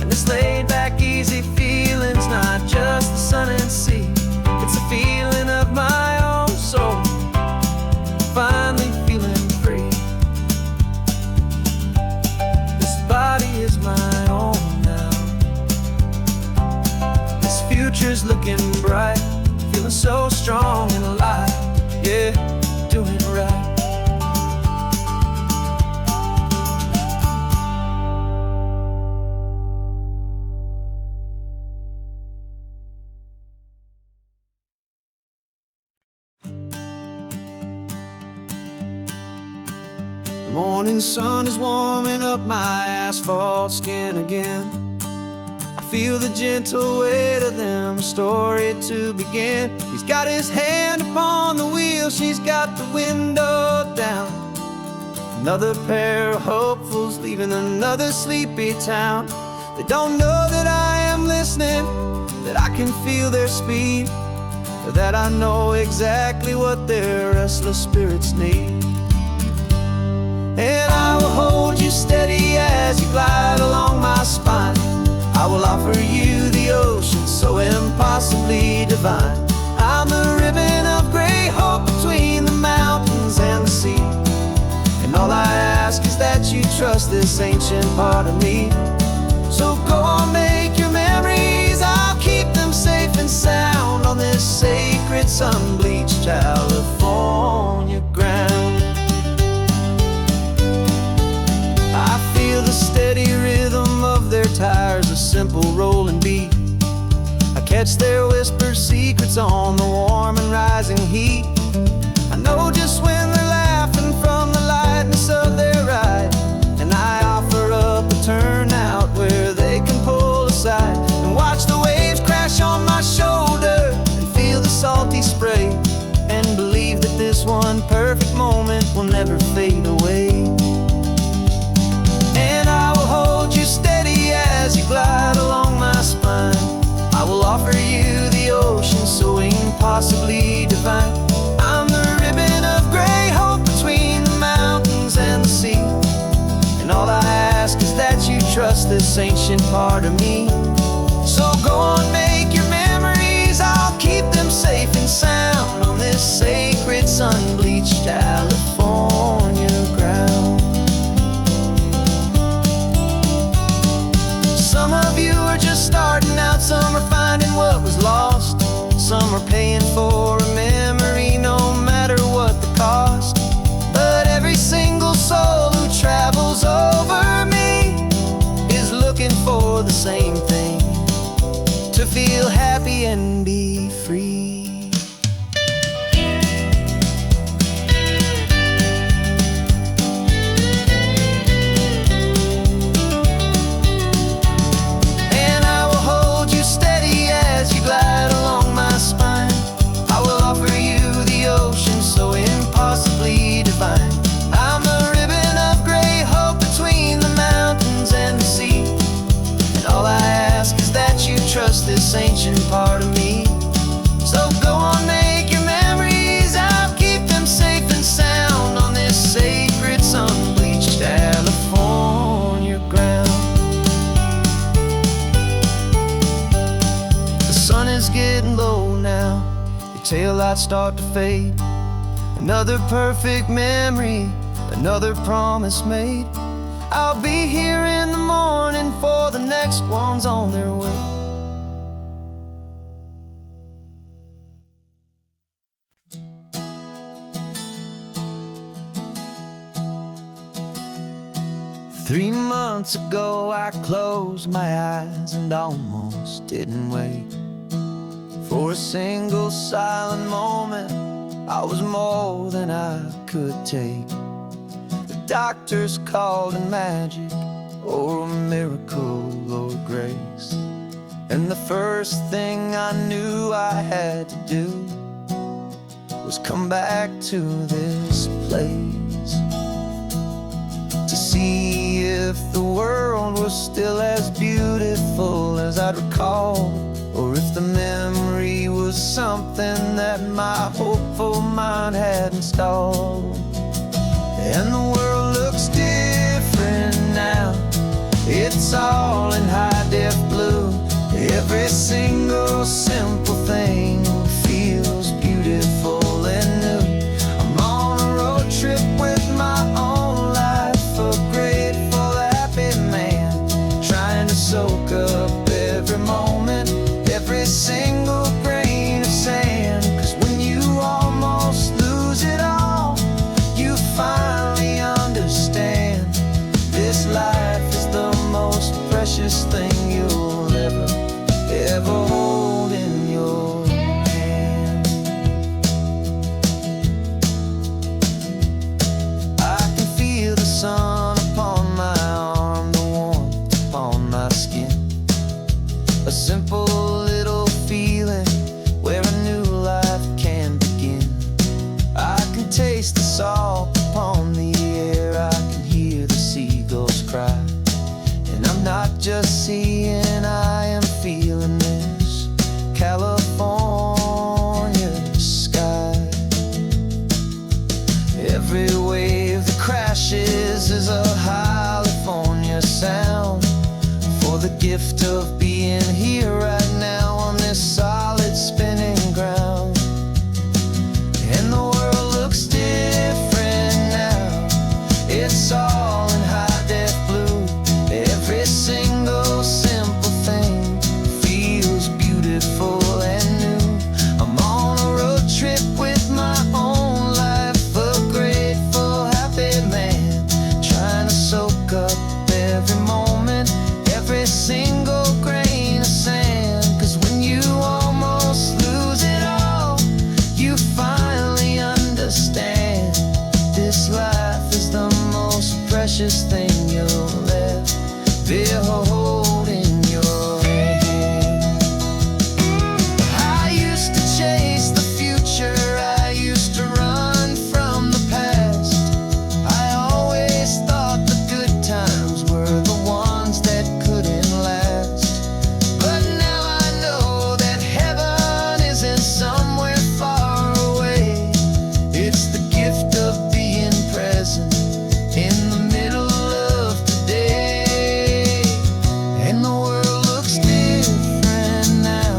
And this laid back, easy feeling's not just the sun and sea, it's a feeling of my own soul, finally feeling free. Body is my own now. This future's looking bright, feeling so strong and alive. Yeah, doing it right. The morning sun is warming up my asphalt skin again. I feel the gentle weight of them, a story to begin. He's got his hand upon the wheel, she's got the window down. Another pair of hopefuls leaving another sleepy town. They don't know that I am listening, that I can feel their speed, or that I know exactly what their restless spirits need. And I will hold you steady as you glide along my spine. I will offer you the ocean so impossibly divine. I'm the ribbon of gray hope between the mountains and the sea. And all I ask is that you trust this ancient part of me. So go on, make your memories, I'll keep them safe and sound on this sacred sun-bleached California ground. I feel the steady rhythm of their tires, a simple rolling beat. I catch their whispered secrets on the warm and rising heat. I know just when they're laughing from the lightness of their ride, and I offer up a turnout where they can pull aside and watch the waves crash on my shoulder and feel the salty spray, and believe that this one perfect moment will never fade away. And I will hold you steady as you glide along my spine. I will offer you the ocean so impossibly divine. I'm the ribbon of gray hope between the mountains and the sea. And all I ask is that you trust this ancient part of me. So go on, make your memories, I'll keep them safe and sound on this sacred sun-bleached California ground. Some of you are just starting out, some are finding what was lost, some are paying for a memory no matter what the cost. But every single soul who travels over me is looking for the same thing, to feel happy and be free. I'm a ribbon of gray hope between the mountains and the sea. And all I ask is that you trust this ancient part of me. So go on, make your memories, I'll keep them safe and sound on this sacred sun-bleached California ground. The sun is getting lights start to fade. Another perfect memory, another promise made. I'll be here in the morning for the next ones on their way. Three months ago I closed my eyes and almost didn't wake. For a single silent moment, I was more than I could take. The doctors called it magic, or a miracle, or grace. And the first thing I knew I had to do was come back to this place, to see if the world was still as beautiful as I'd recall, or if the memory was something that my hopeful mind had installed. And the world looks different now, it's all in high-def blue. Every single simple thing feels beautiful and new. I'm on a road trip with my own life, a grateful, happy man, trying to soak up every moment, every single grain of sand. 'Cause when you almost lose it all, you finally understand this life is the most precious thing you'll ever hold in your hand. I can feel the sun upon my arm, the warmth upon my skin, a simple little feeling where a new life can begin. I can taste the salt upon the air, I can hear the seagulls cry. And I'm not just seeing, I am feeling this California sky. Every wave that crashes is a California sound, for the gift of being here right now on this solid spinning ground. And the world looks different now, it's all in high-def blue. Every single simple thing feels beautiful and new. I'm on a road trip with my own life, a grateful, happy man, trying to soak up every moment, every single grain of sand. 'Cause when you almost lose it all, you finally understand this life is the most precious thing you'll ever hold in your hand. I used to chase the future, I used to run from the past. I always thought the good times were the ones that couldn't last. But now I know that heaven isn't somewhere far away. It's the gift of being present in the middle of today. And the world looks different now,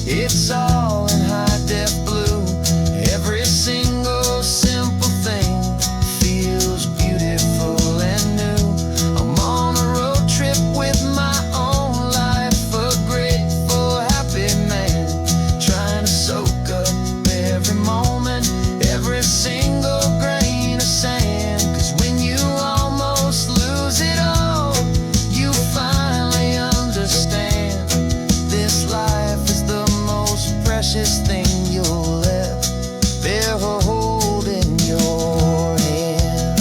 it's all in high-def blue. Every single simple thing feels beautiful and new. I'm on a road trip with my own life, a grateful, happy man, trying to soak up every moment, every single grain of sand. 'Cause when you almost lose it all, you finally understand this life is the most precious thing you'll ever hold in your hand.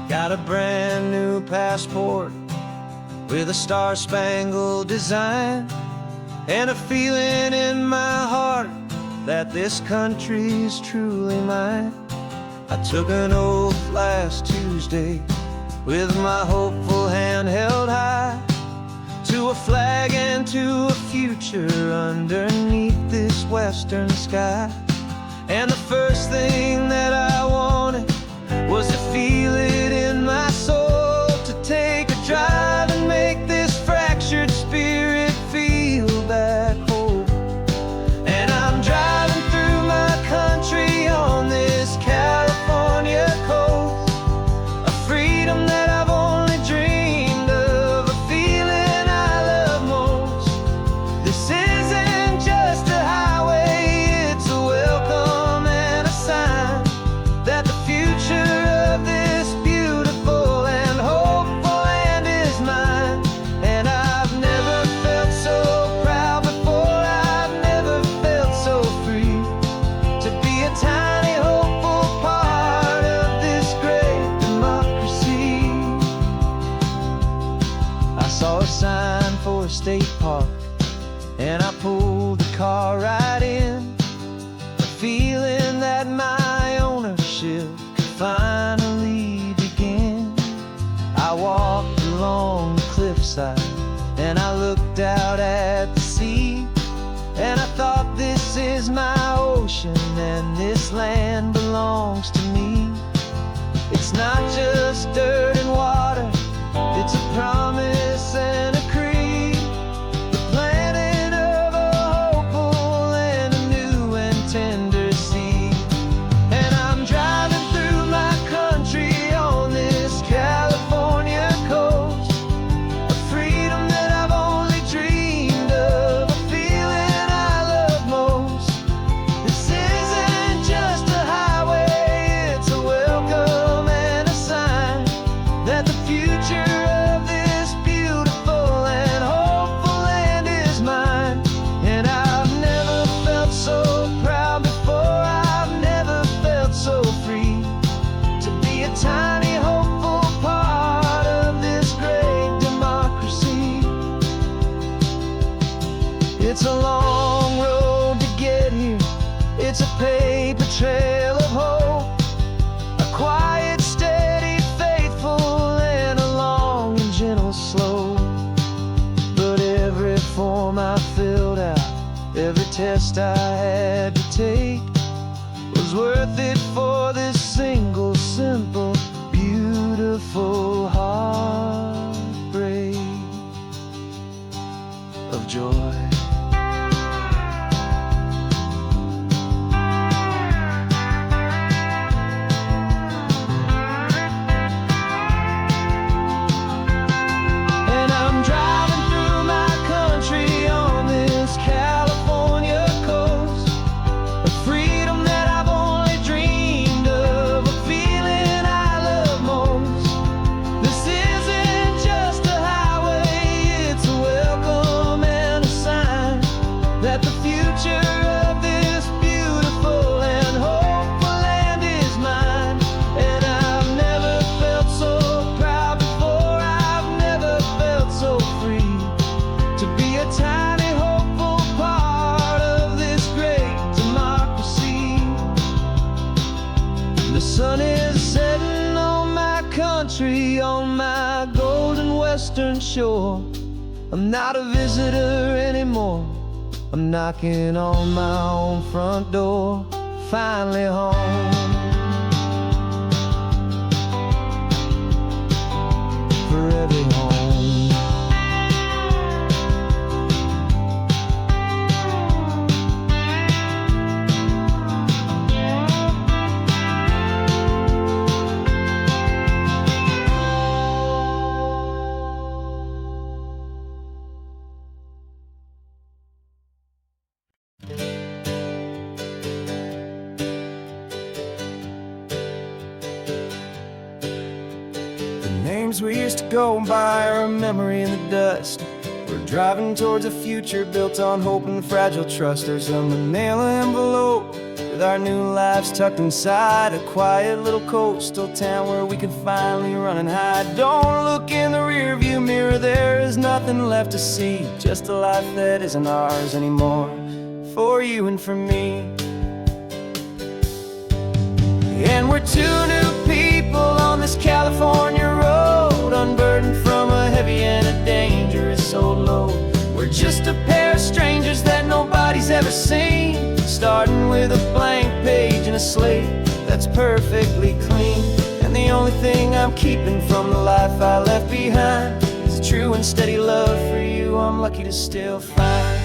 Got a brand new passport with a star-spangled design, and a feeling in my heart that this country's truly mine. I took an oath last Tuesday with my hopeful hand held high to a flag and to a future underneath this western sky. And the first thing that I wanted was to feel it in my soul, to take a drive and make this fractured spirit feel back home. And I'm driving through my country on this California coast, a freedom that I've only dreamed of, a feeling I love most. This isn't just a highway, it's a welcome and a sign that the future of this beautiful and hopeful land is mine. And I've never felt so proud before, I've never felt so free, to be a tiny hopeful part of this great democracy. I saw a sign for a state park, and I pulled the car right in, a feeling that my ownership could finally begin. I walked along the cliffside and I looked out at the sea, and I thought, this is my ocean and this land belongs to me. It's not just dirt and water, it's a promise and a creed, the planting of a hopeful and a new and tender seed. And I'm driving through my country on this California coast, a freedom that I've only dreamed of, a feeling I love most. This isn't just a highway, it's a welcome and a sign that the future of this beautiful and hopeful land is mine. And I've never felt so proud before, I've never felt so free, to be a tiny hopeful part of this great democracy. It's a long road to get here, it's a paper trail of hope, a quiet, steady, faithful, and a long and gentle slope. But every form I filled out, every test I had to take, was worth it for this single, simple, beautiful heartbreak of joy. And I'm driving through my country on this California coast, a freedom that I've only dreamed of, a feeling I love most. This isn't just a highway, it's a welcome and a sign that the future of this beautiful and hopeful land is mine. And I've never felt so proud before, I've never felt so free, to be a tiny hopeful part of this great democracy. The sun is setting on my country, on my golden western shore. I'm not a visitor anymore, I'm knocking on my own front door, finally home. For every home. Names we used to go by are a memory in the dust. We're driving towards a future built on hope and fragile trust. There's a manila envelope with our new lives tucked inside, a quiet little coastal town where we can finally run and hide. Don't look in the rearview mirror, there is nothing left to see, just a life that isn't ours anymore, for you and for me. And we're two new people on this California road, heavy and a dangerous old load. We're just a pair of strangers that nobody's ever seen, starting with a blank page and a slate that's perfectly clean. And the only thing I'm keeping from the life I left behind is a true and steady love for you I'm lucky to still find.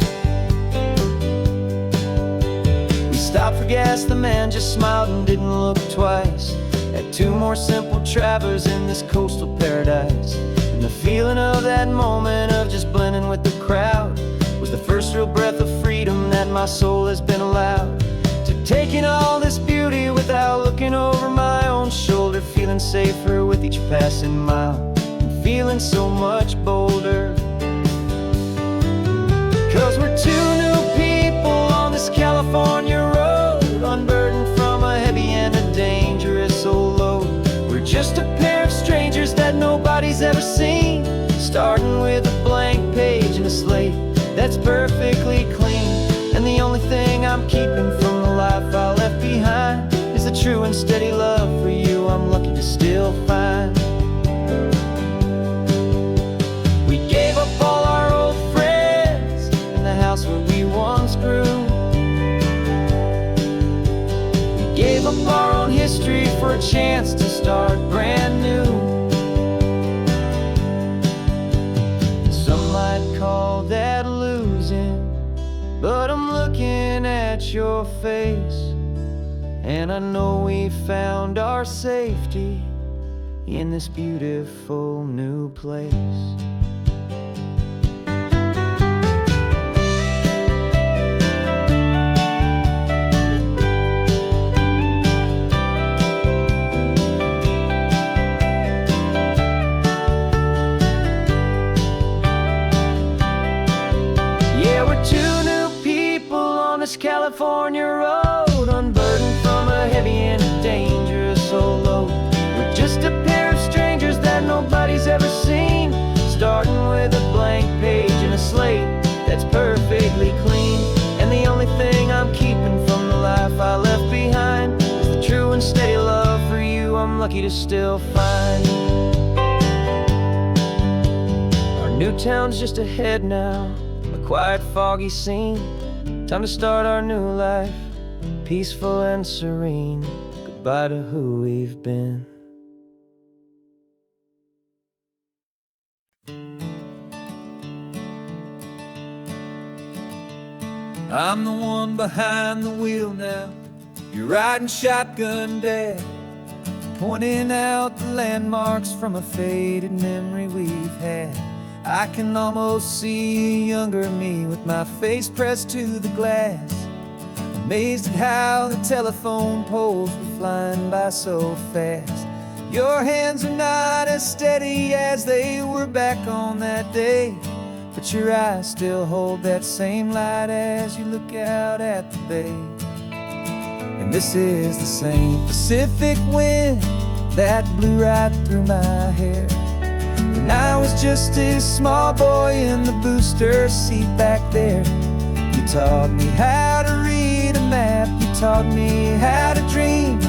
We stopped for gas, the man just smiled and didn't look twice. Had two more simple travelers in this coastal paradise. And the feeling of that moment of just blending with the crowd was the first real breath of freedom that my soul has been allowed to take in all this beauty without looking over my own shoulder, feeling safer with each passing mile and feeling so much bolder. 'Cause we're two new people on this California road, unburdened from a heavy and a dangerous old load. We're just a pair of strangers that nobody's ever seen, starting with a blank page and a slate that's perfectly clean. And the only thing I'm keeping from the life I left behind is a true and steady love for you I'm lucky to still find. We gave up all our old friends in the house where we once grew. We gave up our own history for a chance to start brand new. Some might call that losing, but I'm looking at your face, and I know we found our safety in this beautiful new place. Yeah, we're two new people on this California road, unburdened from a heavy and a dangerous old load. We're just a pair of strangers that nobody's ever seen, starting with a blank page and a slate that's perfectly clean. And the only thing I'm keeping from the life I left behind is the true and steady love for you I'm lucky to still find. Our new town's just ahead now, a quiet, foggy scene. Time to start our new life, peaceful and serene. Goodbye to who we've been. I'm the one behind the wheel now. You're riding shotgun, Dad, pointing out the landmarks from a faded memory we've had. I can almost see a younger me with my face pressed to the glass, amazed at how the telephone poles were flying by so fast. Your hands are not as steady as they were back on that day, but your eyes still hold that same light as you look out at the bay. And this is the same Pacific wind that blew right through my hair when I was just a small boy in the booster seat back there. You taught me how to read a map, you taught me how to dream,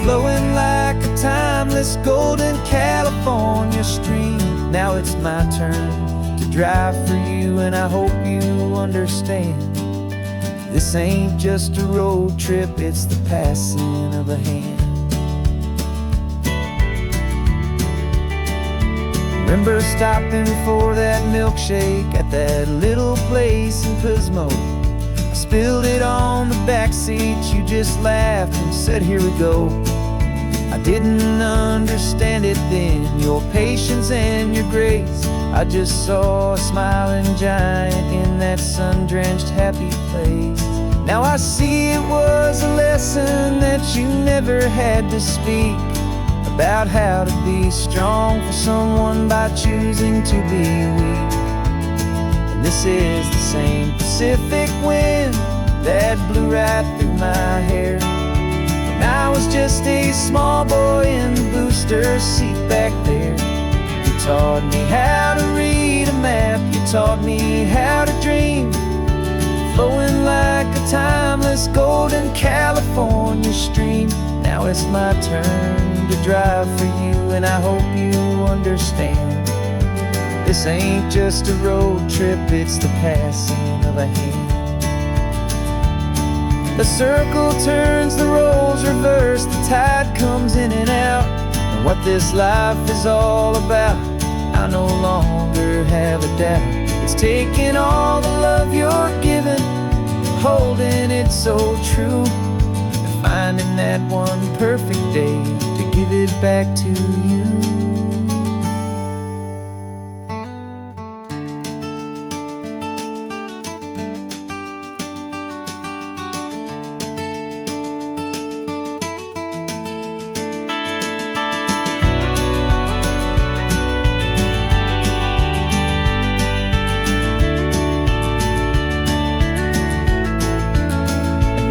flowing like a timeless golden California stream. Now it's my turn to drive for you, and I hope you understand. This ain't just a road trip, it's the passing of a hand. Remember stopping for that milkshake at that little place in Pismo? I spilled it on the back seat, you just laughed and said, here we go. I didn't understand it then, your patience and your grace. I just saw a smiling giant in that sun-drenched happy place. Now I see it was a lesson that you never had to speak, about how to be strong for someone by choosing to be weak. And this is the same Pacific wind that blew right through my hair when I was just a small boy in the booster seat back there. You taught me how to read a map, you taught me how to dream, flowing like a timeless golden California stream. Now it's my turn to drive for you, and I hope you understand. This ain't just a road trip, it's the passing of a hand. The circle turns, the roles reverse, the tide comes in and out. And what this life is all about, I no longer have a doubt. It's taking all the love you're giving, holding it so true, and finding that one perfect day to give it back to you.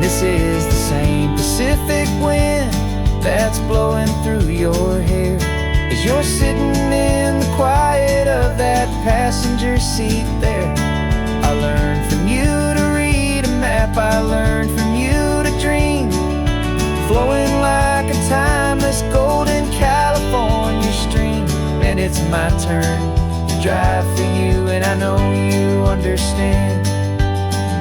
This is the same Pacific wind that's blowing through your hair as you're sitting in the quiet of that passenger seat there. I learned from you to read a map, I learned from you to dream, flowing like a timeless golden California stream. And it's my turn to drive for you, and I know you understand.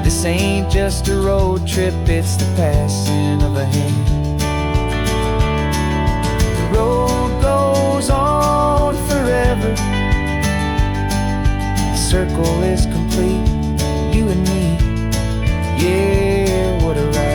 This ain't just a road trip, it's the passing of a hand. The road goes on forever, the circle is complete, you and me, yeah, what a ride.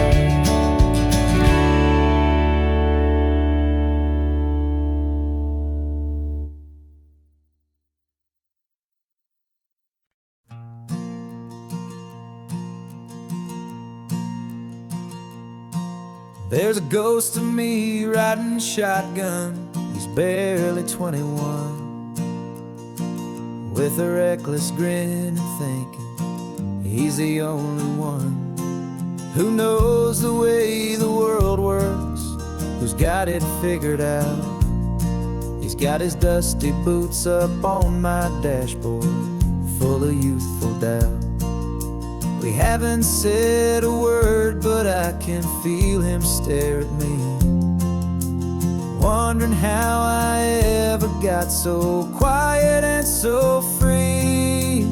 There's a ghost of me riding shotgun, he's barely 21, with a reckless grin and thinking he's the only one who knows the way the world works, who's got it figured out. He's got his dusty boots up on my dashboard, full of youthful doubt. We haven't said a word, but I can feel him stare at me, wondering how I ever got so quiet and so free.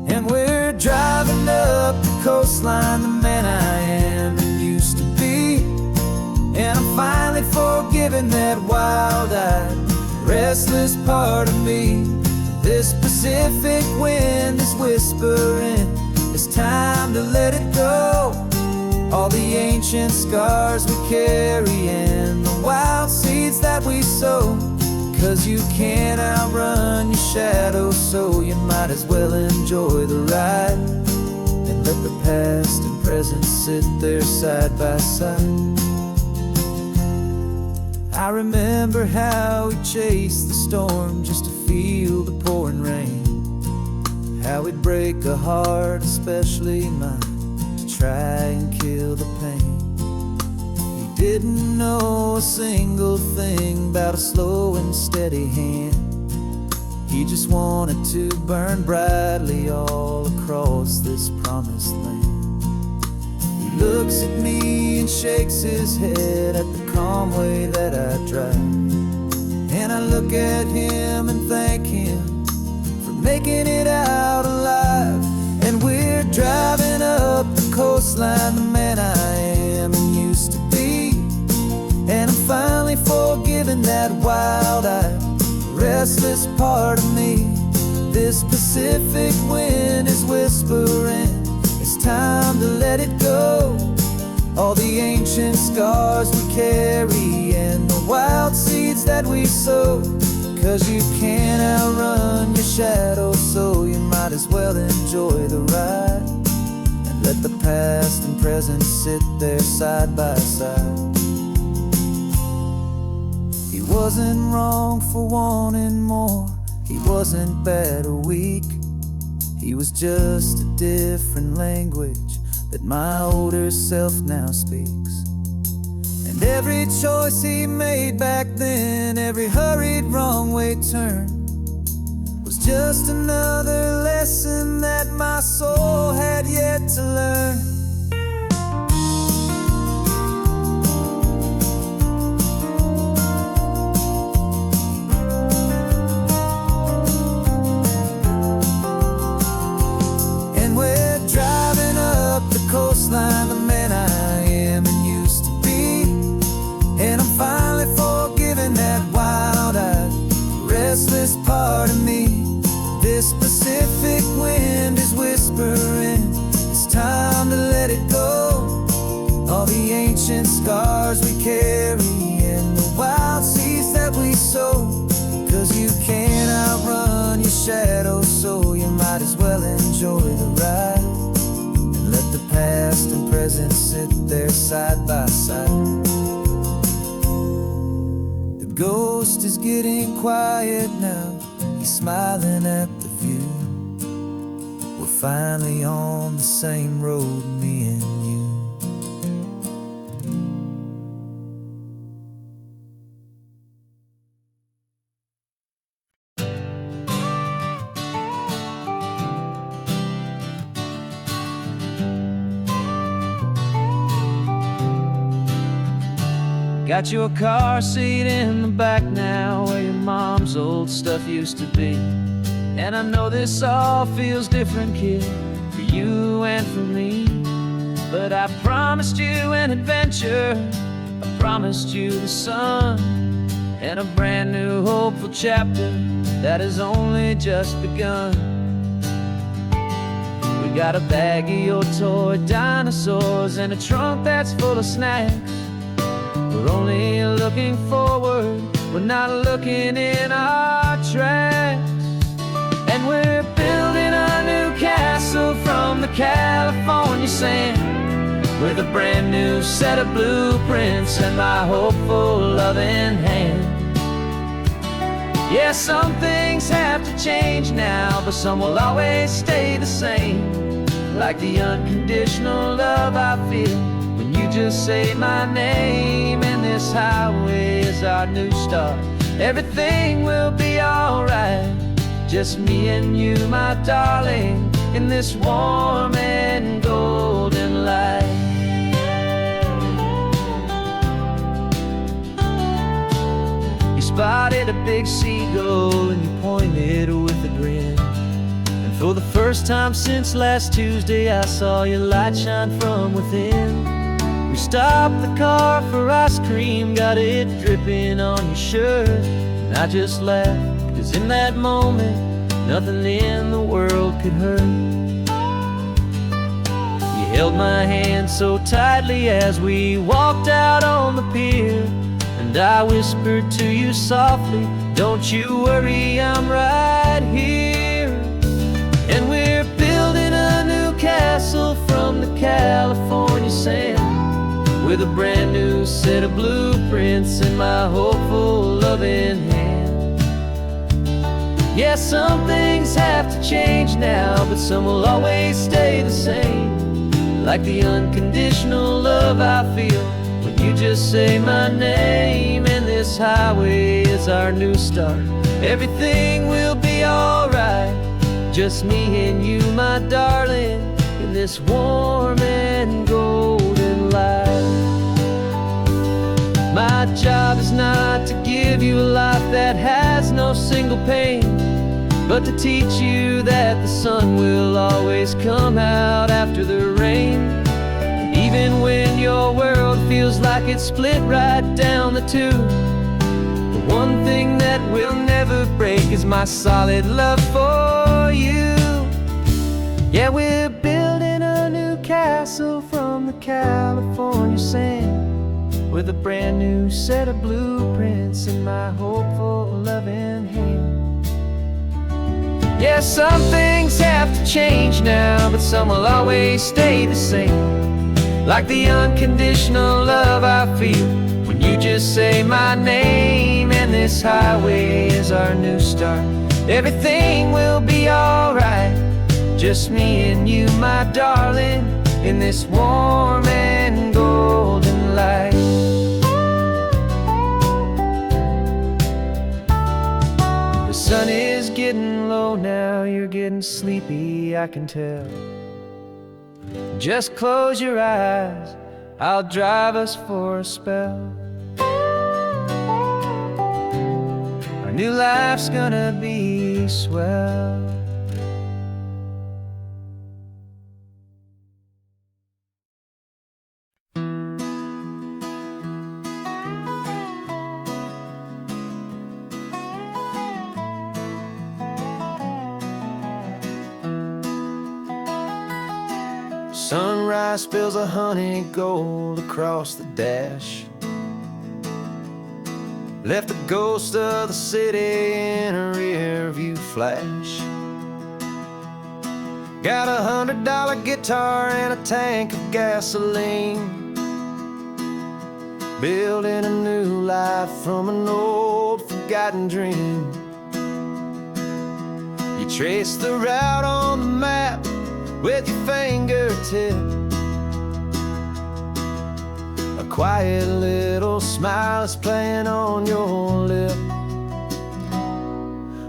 And we're driving up the coastline, the man I am and used to be, and I'm finally forgiving that wild-eyed, restless part of me. This Pacific wind is whispering, it's time to let it go. All the ancient scars we carry and the wild seeds that we sow. 'Cause you can't outrun your shadow, so you might as well enjoy the ride and let the past and present sit there side by side. I remember how we chased the storm just to feel the pouring rain, how we'd break a heart, especially mine, to try and kill the pain. He didn't know a single thing about a slow and steady hand. He just wanted to burn brightly all across this promised land. He looks at me and shakes his head at the calm way that I drive, and I look at him and thank him making it out alive. And we're driving up the coastline, the man I am and used to be, and I'm finally forgiving that wild-eyed, restless part of me. This Pacific wind is whispering, it's time to let it go. All the ancient scars we carry and the wild seeds that we sow. 'Cause you can't outrun your shadow, so you might as well enjoy the ride and let the past and present sit there side by side. He wasn't wrong for wanting more, he wasn't bad or weak. He was just a different language that my older self now speaks. And every choice he made back then, every hurried wrong way turn, was just another lesson that my soul had yet to learn. This Pacific wind is whispering, it's time to let it go. All the ancient scars we carry and the wild seeds that we sow. 'Cause you can't outrun your shadow, so you might as well enjoy the ride. And let the past and present sit there side by side. The ghost is getting quiet now, he's smiling at the view. We're finally on the same road, me and you. Got your car seat in the back now, where your mom's old stuff used to be. And I know this all feels different, kid, for you and for me. But I promised you an adventure, I promised you the sun, and a brand new hopeful chapter that has only just begun. We got a bag of your toy dinosaurs and a trunk that's full of snacks. We're only looking forward, we're not looking in our tracks. And we're building a new castle from the California sand, with a brand new set of blueprints and my hopeful loving hand. Yeah, some things have to change now, but some will always stay the same. Like the unconditional love I feel when you just say my name. And this highway is our new start, everything will be alright. Just me and you, my darling, in this warm and golden light. You spotted a big seagull and you pointed with a grin. And for the first time since last Tuesday, I saw your light shine from within. We stopped the car for ice cream, got it dripping on your shirt. And I just laughed, 'cause in that moment, nothing in the world could hurt. You held my hand so tightly as we walked out on the pier. And I whispered to you softly, don't you worry, I'm right here. And we're building a new castle from the California sand, with a brand new set of blueprints in my hopeful loving hand. Yeah, some things have to change now, but some will always stay the same. Like the unconditional love I feel when you just say my name. And this highway is our new start, everything will be alright. Just me and you, my darling, in this warm and golden light. My job is not to give you a life that has no single pain, but to teach you that the sun will always come out after the rain. Even when your world feels like it's split right down the two, the one thing that will never break is my solid love for you. Yeah, we're building a new castle from the California sand, with a brand new set of blueprints in my hopeful loving hand. Yeah, some things have to change now, but some will always stay the same. Like the unconditional love I feel when you just say my name. And this highway is our new start, everything will be alright. Just me and you, my darling, in this warm and golden light. The sun is getting low now, you're getting sleepy, I can tell. Just close your eyes, I'll drive us for a spell. Our new life's gonna be swell. Sunrise spills a honey gold across the dash. Left the ghost of the city in a rear view flash. Got a $100 guitar and a tank of gasoline, building a new life from an old forgotten dream. You trace the route on the map with your fingertip, a quiet little smile is playing on your lip.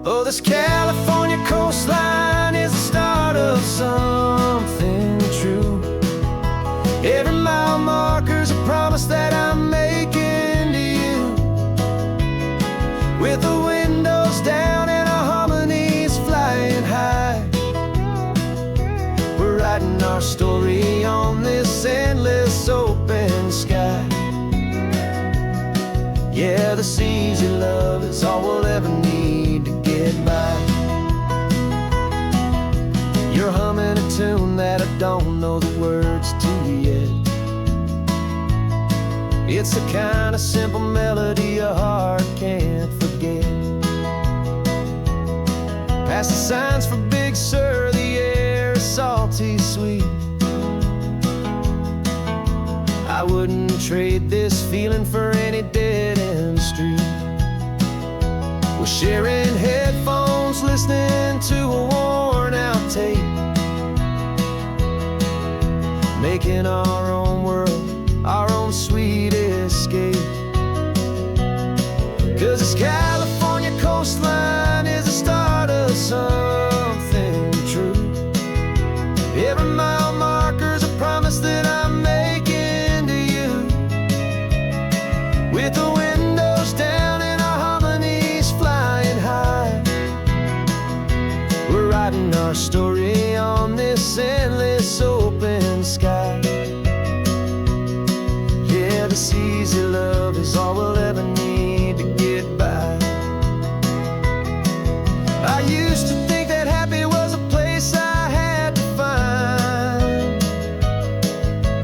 Oh, this California coastline is the start of something true. Every mile marker's a promise that I'm making to you. With the windows down and our harmonies flying high, we're writing our story on this endless open sky. Yeah, this easy love is all we'll ever need to get by. You're humming a tune that I don't know the words to yet. It's the kind of simple melody a heart can't forget. Past the signs for Big Sur, the air is salty sweet. I wouldn't trade this feeling for any dead-end street. We're sharing headphones, listening to a worn-out tape, making our own world, our own sweet escape. 'Cause this California coastline is the start of something true. Every mile marker's a promise that I'm making to you. With the windows down and our harmonies flying high, we're writing our story on this endless open sky. Yeah, this easy love is all we'll ever need to get by. I used to think that happy was a place I had to find,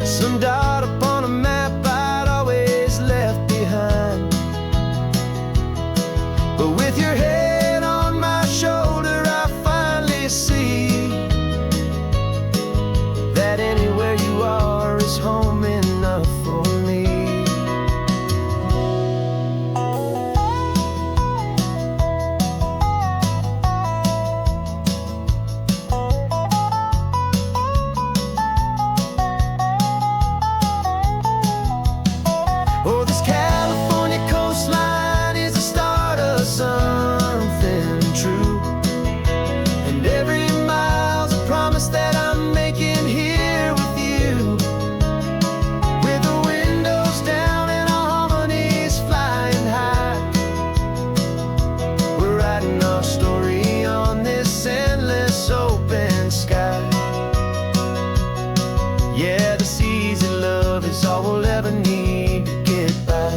some dot upon a map I'd always left behind. But with your head on my shoulder, I finally see that anywhere you are is home enough for me. Oh, this California coastline is the start of something true. And every mile's a promise that I'm making here with you. With the windows down and our harmonies flying high, we're writing our story on this endless open sky. Yeah, this easy love is all we'll ever need to get by.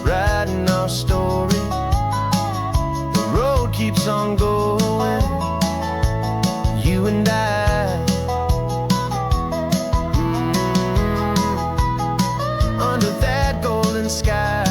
Writing our story, the road keeps on going, you and I. Under that golden sky.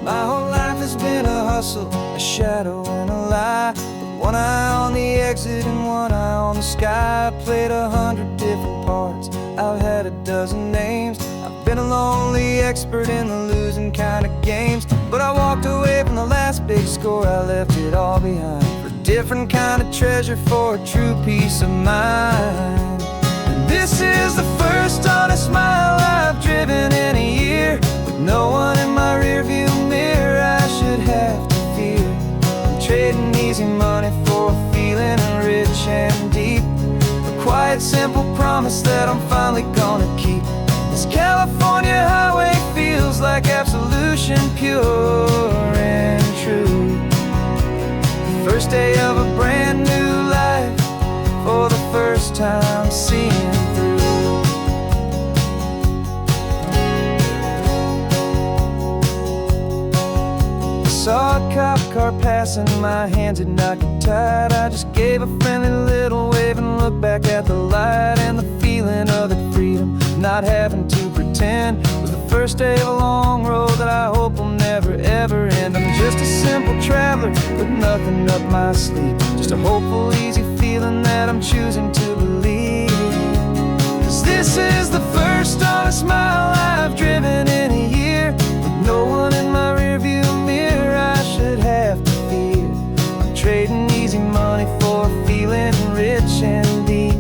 My whole life has been a hustle, a shadow and a lie. With one eye on the exit and one eye on the sky. I played 100 different parts, I've had a dozen names. I've been a lonely expert in the losing kind of games. But I walked away from the last big score, I left it all behind for a different kind of treasure, for a true peace of mind. And this is the first honest mile I've driven in a year, with no one in my rearview mirror I should have to fear. I'm trading easy money for a feeling rich and deep, a quiet simple promise that I'm finally gonna keep. This California highway feels like absolution, pure and true. saw a cop car passing, my hands had not get tied. I just gave a friendly little wave and looked back at the light. And the feeling of the freedom, not having to pretend, was the first day of a long road that I hope will never ever end. I'm just a simple traveler with nothing up my sleeve, just a hopeful, easy feeling that I'm choosing to believe. 'Cause this is the first honest mile I've driven in a year, with no one in my rearview mirror I should have to fear. I'm trading easy money for feeling rich and deep,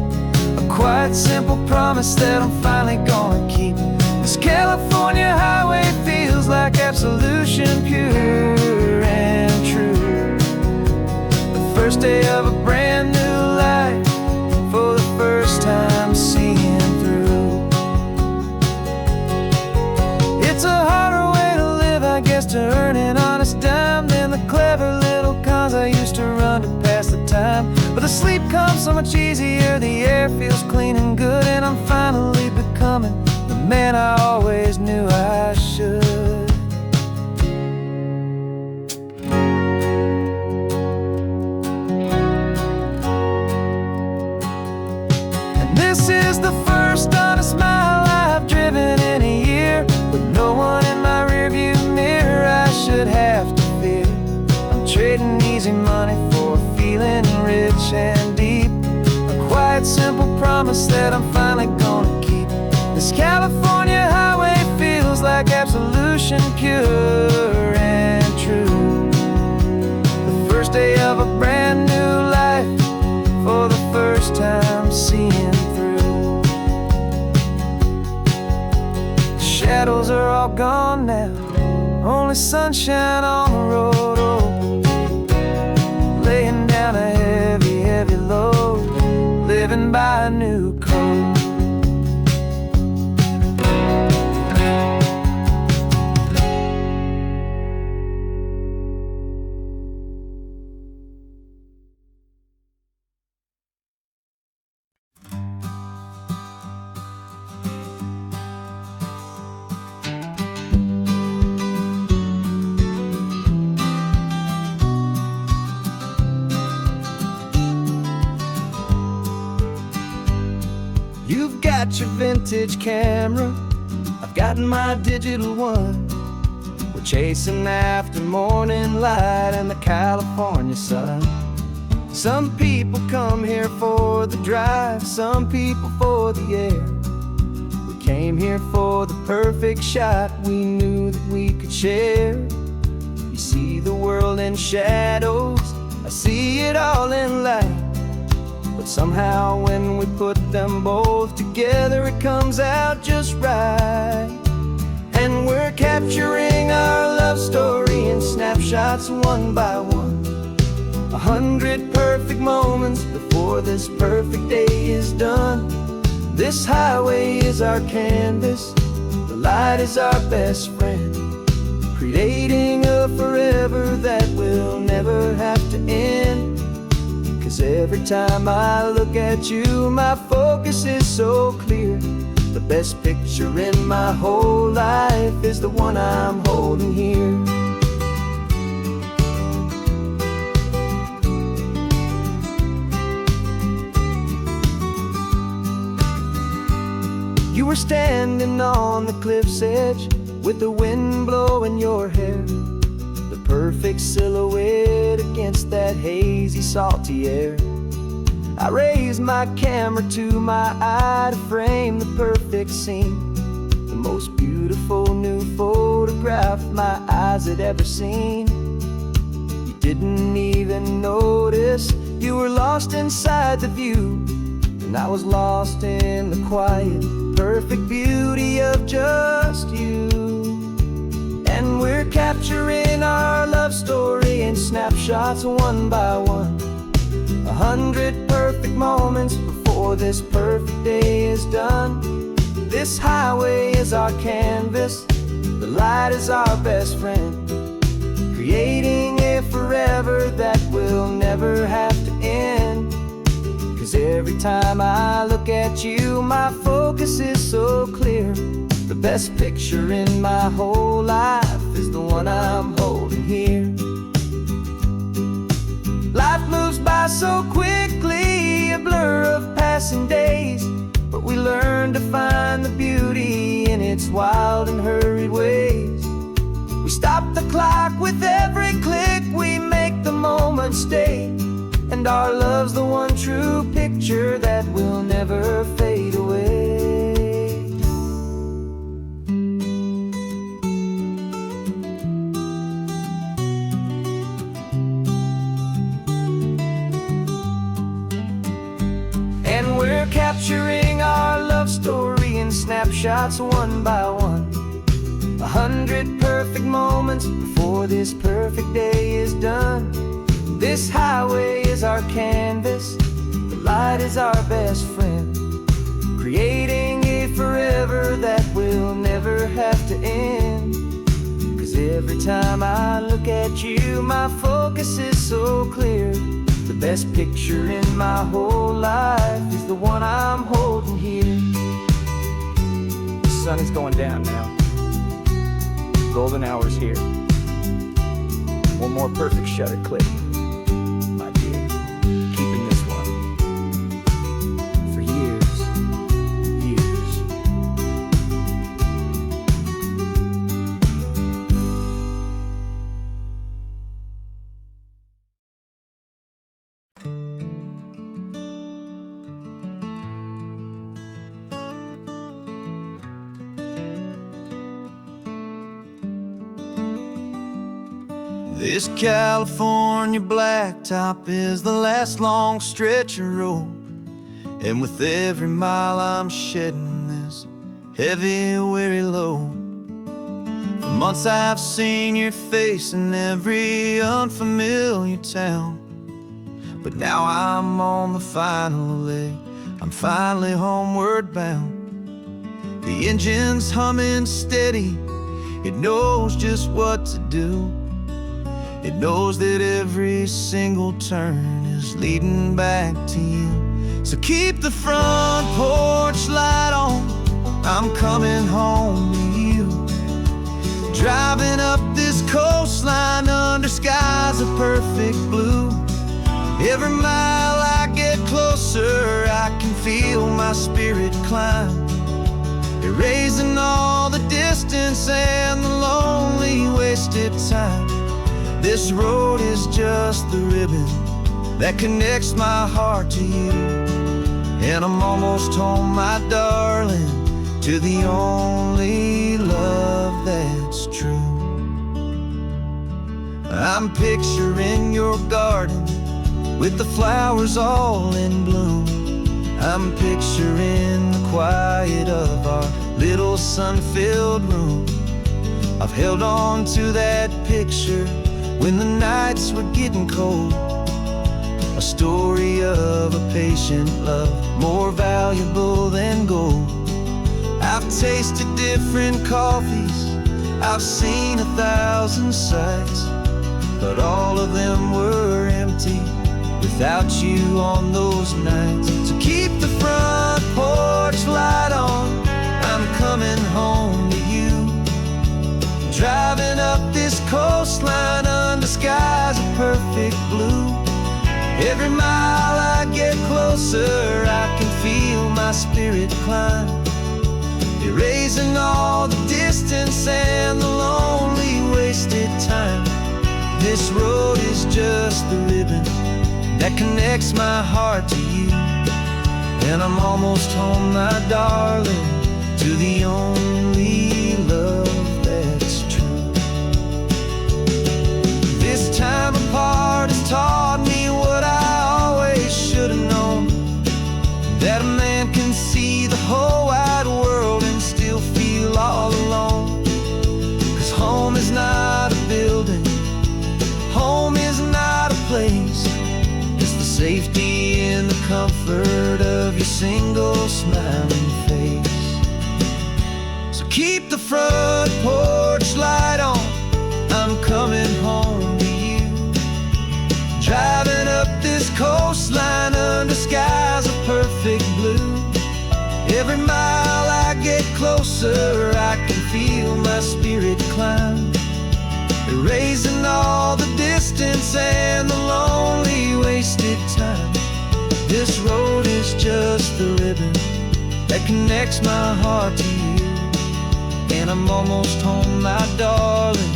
a quiet, simple promise that I'm finally gonna keep. This California highway feels like absolution, pure and true. The first day of a brand new life, for the first time seeing through. It's a harder way to live, I guess, to earn an honest dime than the clever little cons I used to run to pass the time. But the sleep comes so much easier, the air feels clean and good, and I'm finally becoming the man I always knew I should. And this is the first honest mile I've driven in a year, with no one in my rearview mirror I should have to fear. I'm trading easy money for feeling rich and deep, a quiet, simple promise that I'm finally gonna keep. This California highway feels like absolution, pure and true. The first day of a brand new life, for the first time seeing through. The shadows are all gone now, only sunshine on the road. Oh, laying down a heavy, heavy load, living by a new code. You've got your vintage camera, I've got my digital one. We're chasing after morning light and the California sun. Some people come here for the drive, some people for the air. We came here for the perfect shot we knew that we could share. You see the world in shadows, I see it all in light. But somehow when we put them both together, it comes out just right. And we're capturing our love story in snapshots one by one, 100 perfect moments before this perfect day is done. This highway is our canvas, the light is our best friend, creating a forever that will never have to end. 'Cause every time I look at you, my focus is so clear. The best picture in my whole life is the one I'm holding here. You were standing on the cliff's edge with the wind blowing your hair, the perfect silhouette against that hazy, salty air. I raised my camera to my eye to frame the perfect scene, the most beautiful new photograph my eyes had ever seen. You didn't even notice, you were lost inside the view, and I was lost in the quiet, perfect beauty of just you. And we're capturing our love story in snapshots one by one, 100 perfect moments before this perfect day is done. This highway is our canvas, the light is our best friend, creating a forever that will never have to end. 'Cause every time I look at you, my focus is so clear. The best picture in my whole life is the one I'm holding here. by so quickly, a blur of passing days. But we learn to find the beauty in its wild and hurried ways. We stop the clock with every click, we make the moment stay. And our love's the one true picture that will never fade away. And we're capturing our love story in snapshots one by one. 100 perfect moments before this perfect day is done. This highway is our canvas, the light is our best friend, creating a forever that will never have to end. 'Cause every time I look at you, my focus is so clear. The best picture in my whole life is the one I'm holding here. The sun is going down now. Golden hour's here. One more perfect shutter click, my dear. Keeping this one for years, years. This California blacktop is the last long stretch of road, and with every mile I'm shedding this heavy, weary load. For months I've seen your face in every unfamiliar town, but now I'm on the final leg, I'm finally homeward bound. The engine's humming steady, it knows just what to do. It knows that every single turn is leading back to you. So keep the front porch light on, I'm coming home to you. Driving up this coastline under skies of perfect blue. Every mile I get closer, I can feel my spirit climb, erasing all the distance and the lonely wasted time. This road is just the ribbon that connects my heart to you. And I'm almost home, my darling, to the only love that's true. I'm picturing your garden with the flowers all in bloom. I'm picturing the quiet of our little sun-filled room. I've held on to that picture when the nights were getting cold. A story of a patient love, more valuable than gold. I've tasted different coffees, I've seen 1,000 sights, but all of them were empty without you on those nights. So keep the front porch light on, I'm coming home to you. Driving up this coastline under skies of perfect blue. Every mile I get closer, I can feel my spirit climb, erasing all the distance and the lonely wasted time. This road is just the ribbon that connects my heart to you. And I'm almost home, my darling, to the only love that's true. This time apart has taught me what I always should have known, that a man can see the whole wide world and still feel all alone. 'Cause home is not a building, home is not a place, it's the safety and the comfort of your single smiling face. So keep the front porch light on, I'm coming home to you. Driving up this coastline under skies of perfect blue. Every mile I get closer, I can feel my spirit climb, erasing all the distance and the lonely wasted This road is just the ribbon that connects my heart to you. And I'm almost home, my darling,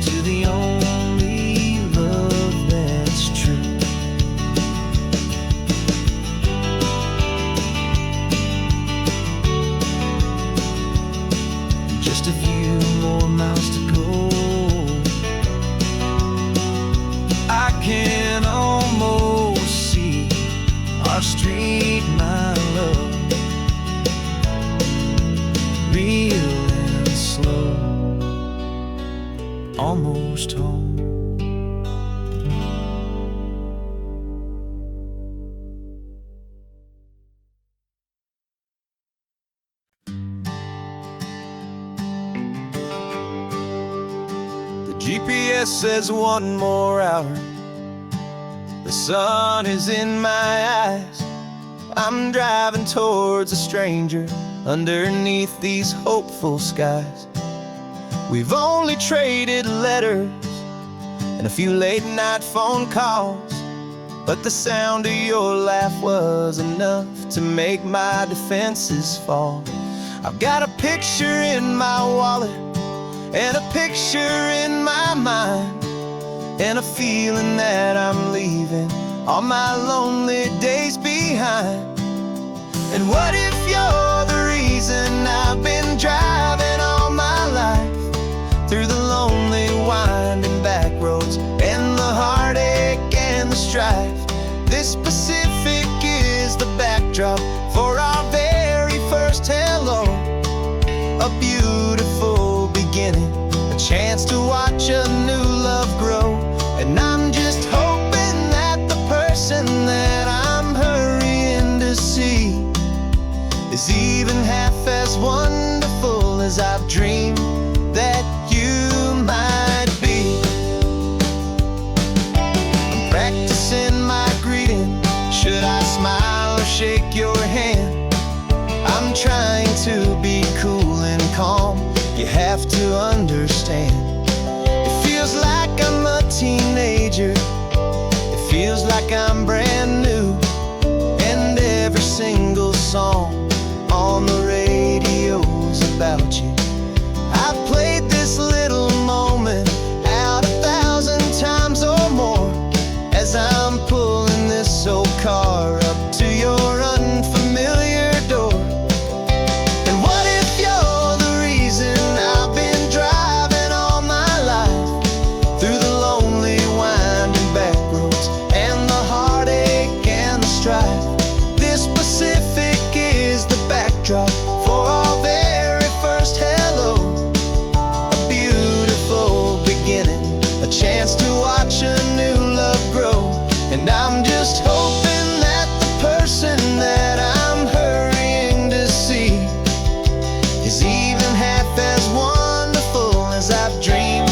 to the only love that's true. Just a few more miles to go. I can almost see our street, my love, real and slow, almost home. The GPS says 1 more hour. The sun is in my eyes. I'm driving towards a stranger underneath these hopeful skies. We've only traded letters and a few late night phone calls, but the sound of your laugh was enough to make my defenses fall. I've got a picture in my wallet and a picture in my mind, and a feeling that I'm leaving all my lonely days behind. And what if you're the reason I've been driving all my life, through the lonely winding back roads and the heartache and the strife? This Pacific is the backdrop for our very first hello, a beautiful beginning, a chance to watch a new love grow. And I'm just hoping that the person that I'm hurrying to see is even half as wonderful as I've dreamed that you might be. I'm practicing my greeting. Should I smile or shake your hand? I'm trying to be cool and calm. You have to understand. It feels like I'm a teenager. It feels like I'm brand new. And every single song on the radio's about you. I've played this little moment out 1,000 times or more, as I'm pulling this old car up to your unfamiliar door. And what if you're the reason I've been driving all my life, through the lonely winding back roads and the heartache and the strife? This Pacific is the backdrop for our very first hello, a beautiful beginning, a chance to watch a new love grow. And I'm just hoping that the person that I'm hurrying to see is even half as wonderful as I've dreamed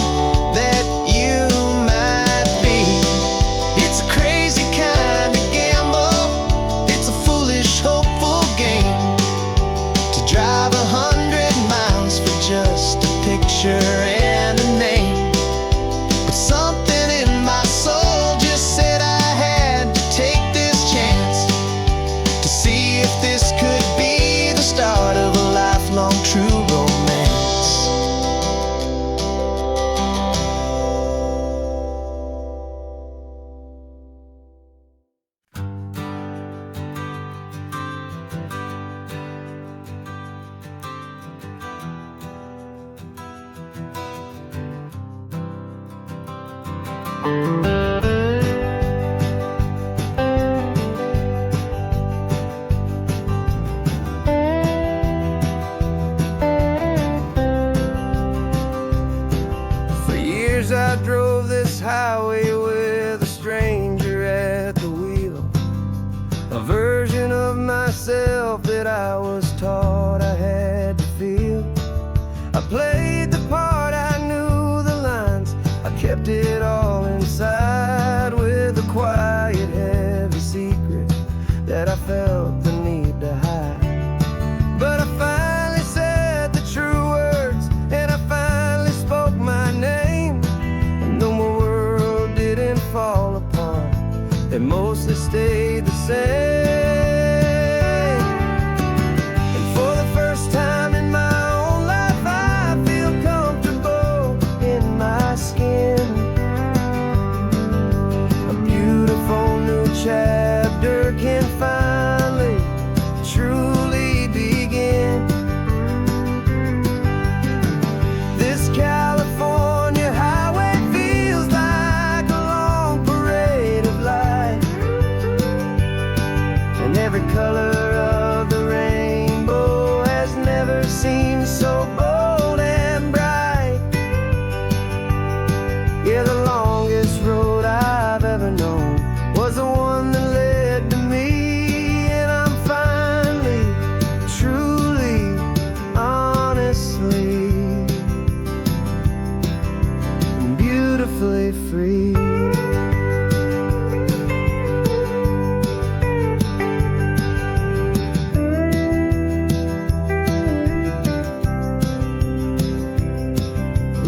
that you might be. It's a crazy kind of gamble, it's a foolish, hopeful game, to drive 100 miles for just a picture and a name. But something in my soul just said I had to take this chance, to see if this could be the start of a lifelong true romance. For years I drove this highway with a stranger at the wheel, a version of myself that I was taught I had to feel. I played the part, I knew the lines, I kept it all inside, with a quiet, heavy secret that I felt the need to hide. But I finally said the true words, and I finally spoke my name. And though my world didn't fall apart, it mostly stayed the same. beautifully free.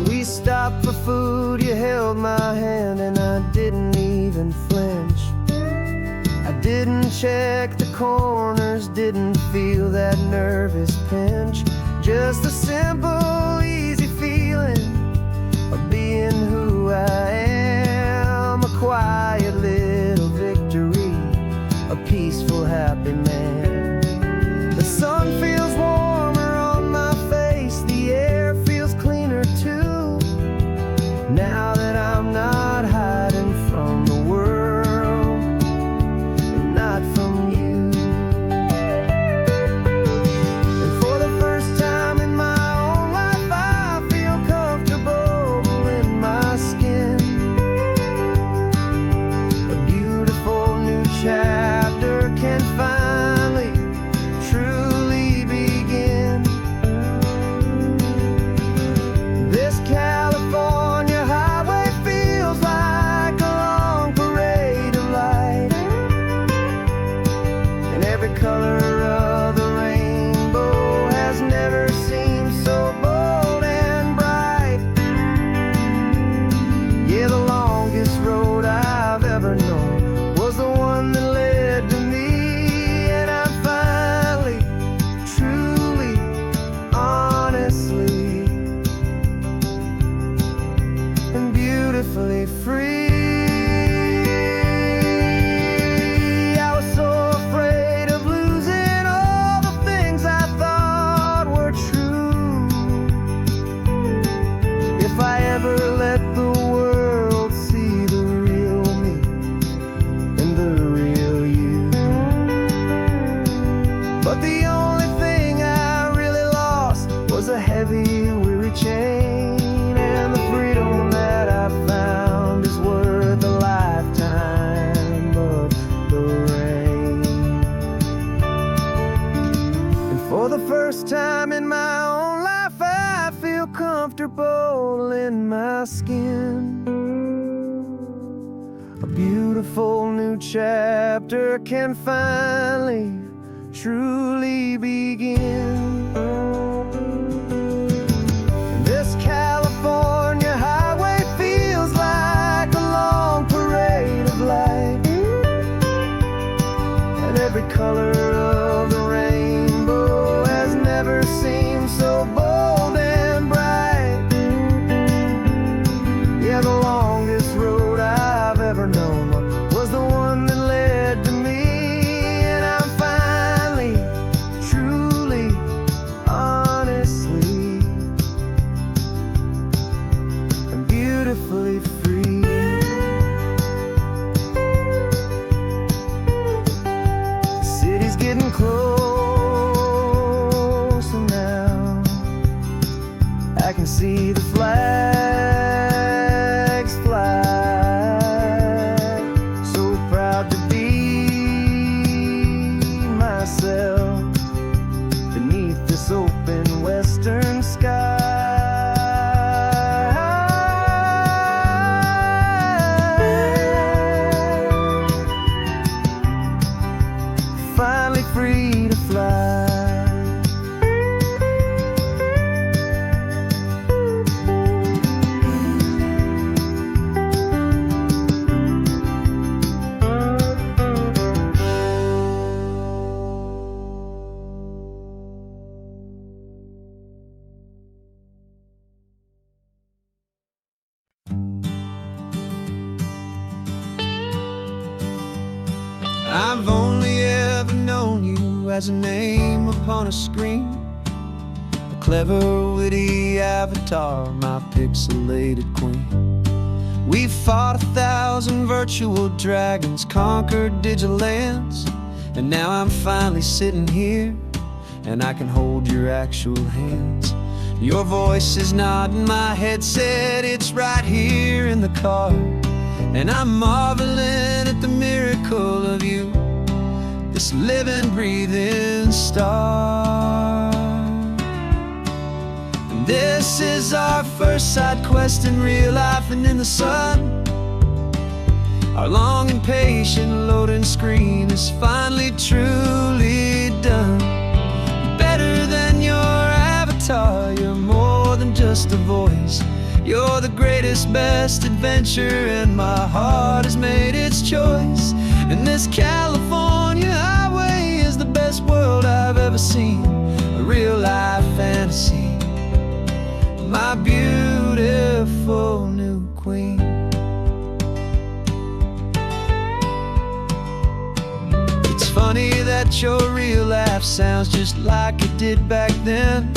We stopped for food, you held my hand, and I didn't even flinch. I didn't check the corners, didn't feel that nervous pinch. Just a simple, easy feeling of being who I am. A quiet little victory, a peaceful, happy man. The sun feels warmer on my face, the air feels cleaner too. Now that I'm not hiding from the world, and not from you. And for the first time in my own life, I feel comfortable in my skin. A beautiful new chapter can finally, truly begin. This California highway feels like a long parade of light, and every color of the rainbow has never seemed so bold and bright. Yeah, the longest road I've ever known was the one that led to me, and I'm finally, truly, honestly, and beautifully free. I was so afraid of losing all the things I thought were true. If I ever let the world see the real me and the real you. But the only thing I really lost was a heavy, weary chain, and the freedom that I found is worth a lifetime of the rain. And for the first time in my own life, I feel comfortable in my skin. A beautiful new chapter can finally, truly begin. This California highway feels like a long parade of light, and every color of the rainbow has never seemed so bold and bright. Yeah, the longest road I've ever known was the one that led to me, and I'm finally, truly, honestly, and beautifully free. The city's getting closer now. I can see the flags fly. So proud to be myself beneath this open western sky. Finally free to fly. I've only ever known you as a name upon a screen, a clever, witty avatar, my pixelated queen. We fought 1,000 virtual dragons, conquered digital lands, and now I'm finally sitting here, and I can hold your actual hands. Your voice is not in my headset, it's right here in the car, and I'm marveling at the miracle of you, this living, breathing star. This is our first side quest in real life and in the sun. Our long and patient loading screen is finally truly done. Better than your avatar, you're more than just a voice. You're the greatest, best adventure, and my heart has made its choice. And this California highway is the best world I've ever seen. A real life fantasy, my beautiful new queen. It's funny that your real life sounds just like it did back then,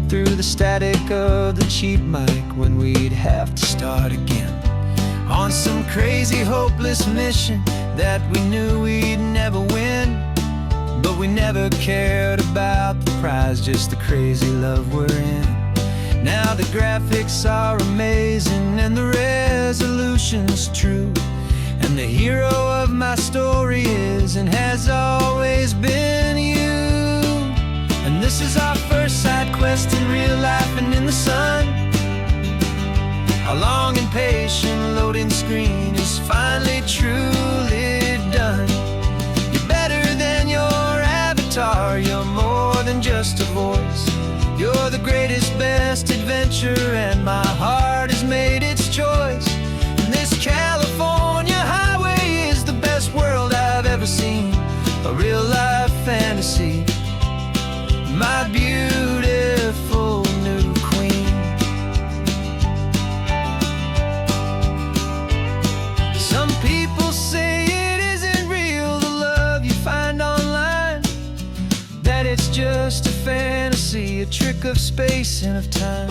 through the static of the cheap mic when we'd have to start again, on some crazy hopeless mission that we knew we'd never win. But we never cared about the prize, just the crazy love we're in. Now the graphics are amazing and the resolution's true, and the hero of my story is and has always been you. And this is our first side quest in real life and in the sun. Our long and patient loading screen is finally truly done. You're better than your avatar, you're more than just a voice. You're the greatest, best adventure, and my heart has made its choice. And this California highway is the best world I've ever seen. A real life fantasy, my beautiful new queen. Some people say it isn't real, the love you find online, that it's just a fantasy, a trick of space and of time.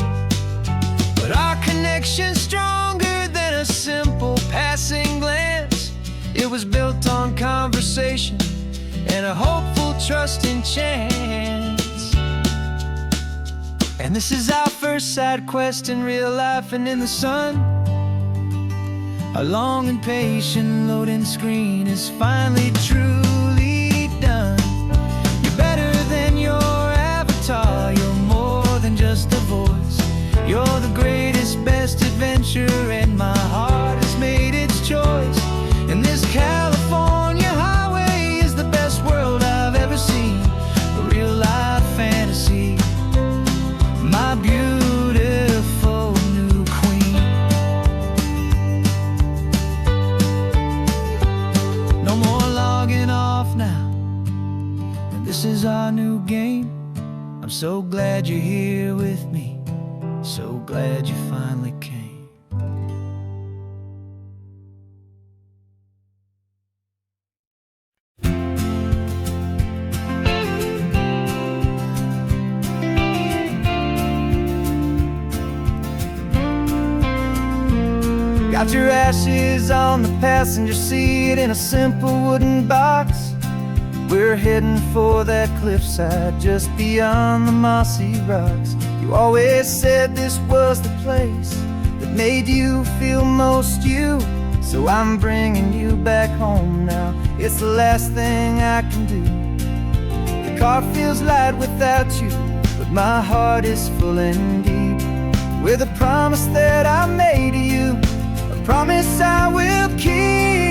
But our connection's stronger than a simple passing glance. It was built on conversation and a hopeful, trusting chance. And this is our first side quest in real life and in the sun. Our long and patient loading screen is finally truly done. You're better than your avatar, you're more than just a voice. You're the greatest, best adventure, and my heart has made its choice. And this California highway is the best world I've ever seen. A real life fantasy, my beautiful new queen. No more logging off now, and this is our new game. I'm so glad you're here with me, so glad you finally came. Got your ashes on the passenger seat in a simple wooden box. We're heading for that cliffside just beyond the mossy rocks. You always said this was the place that made you feel most you. So I'm bringing you back home now, it's the last thing I can do. The car feels light without you, but my heart is full and deep with a promise that I made to you, a promise I will keep.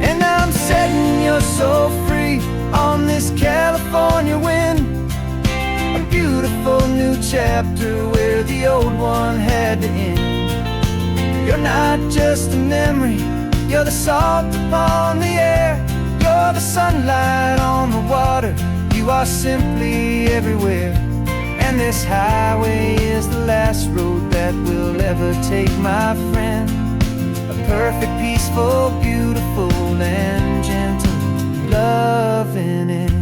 And I'm setting your soul free on this California wind, a beautiful new chapter where the old one had to end. You're not just a memory, you're the salt upon the air, you're the sunlight on the water, you are simply everywhere. And this highway is the last road that we'll ever take, my friend. A perfect, peaceful, beautiful, and gentle, loving end.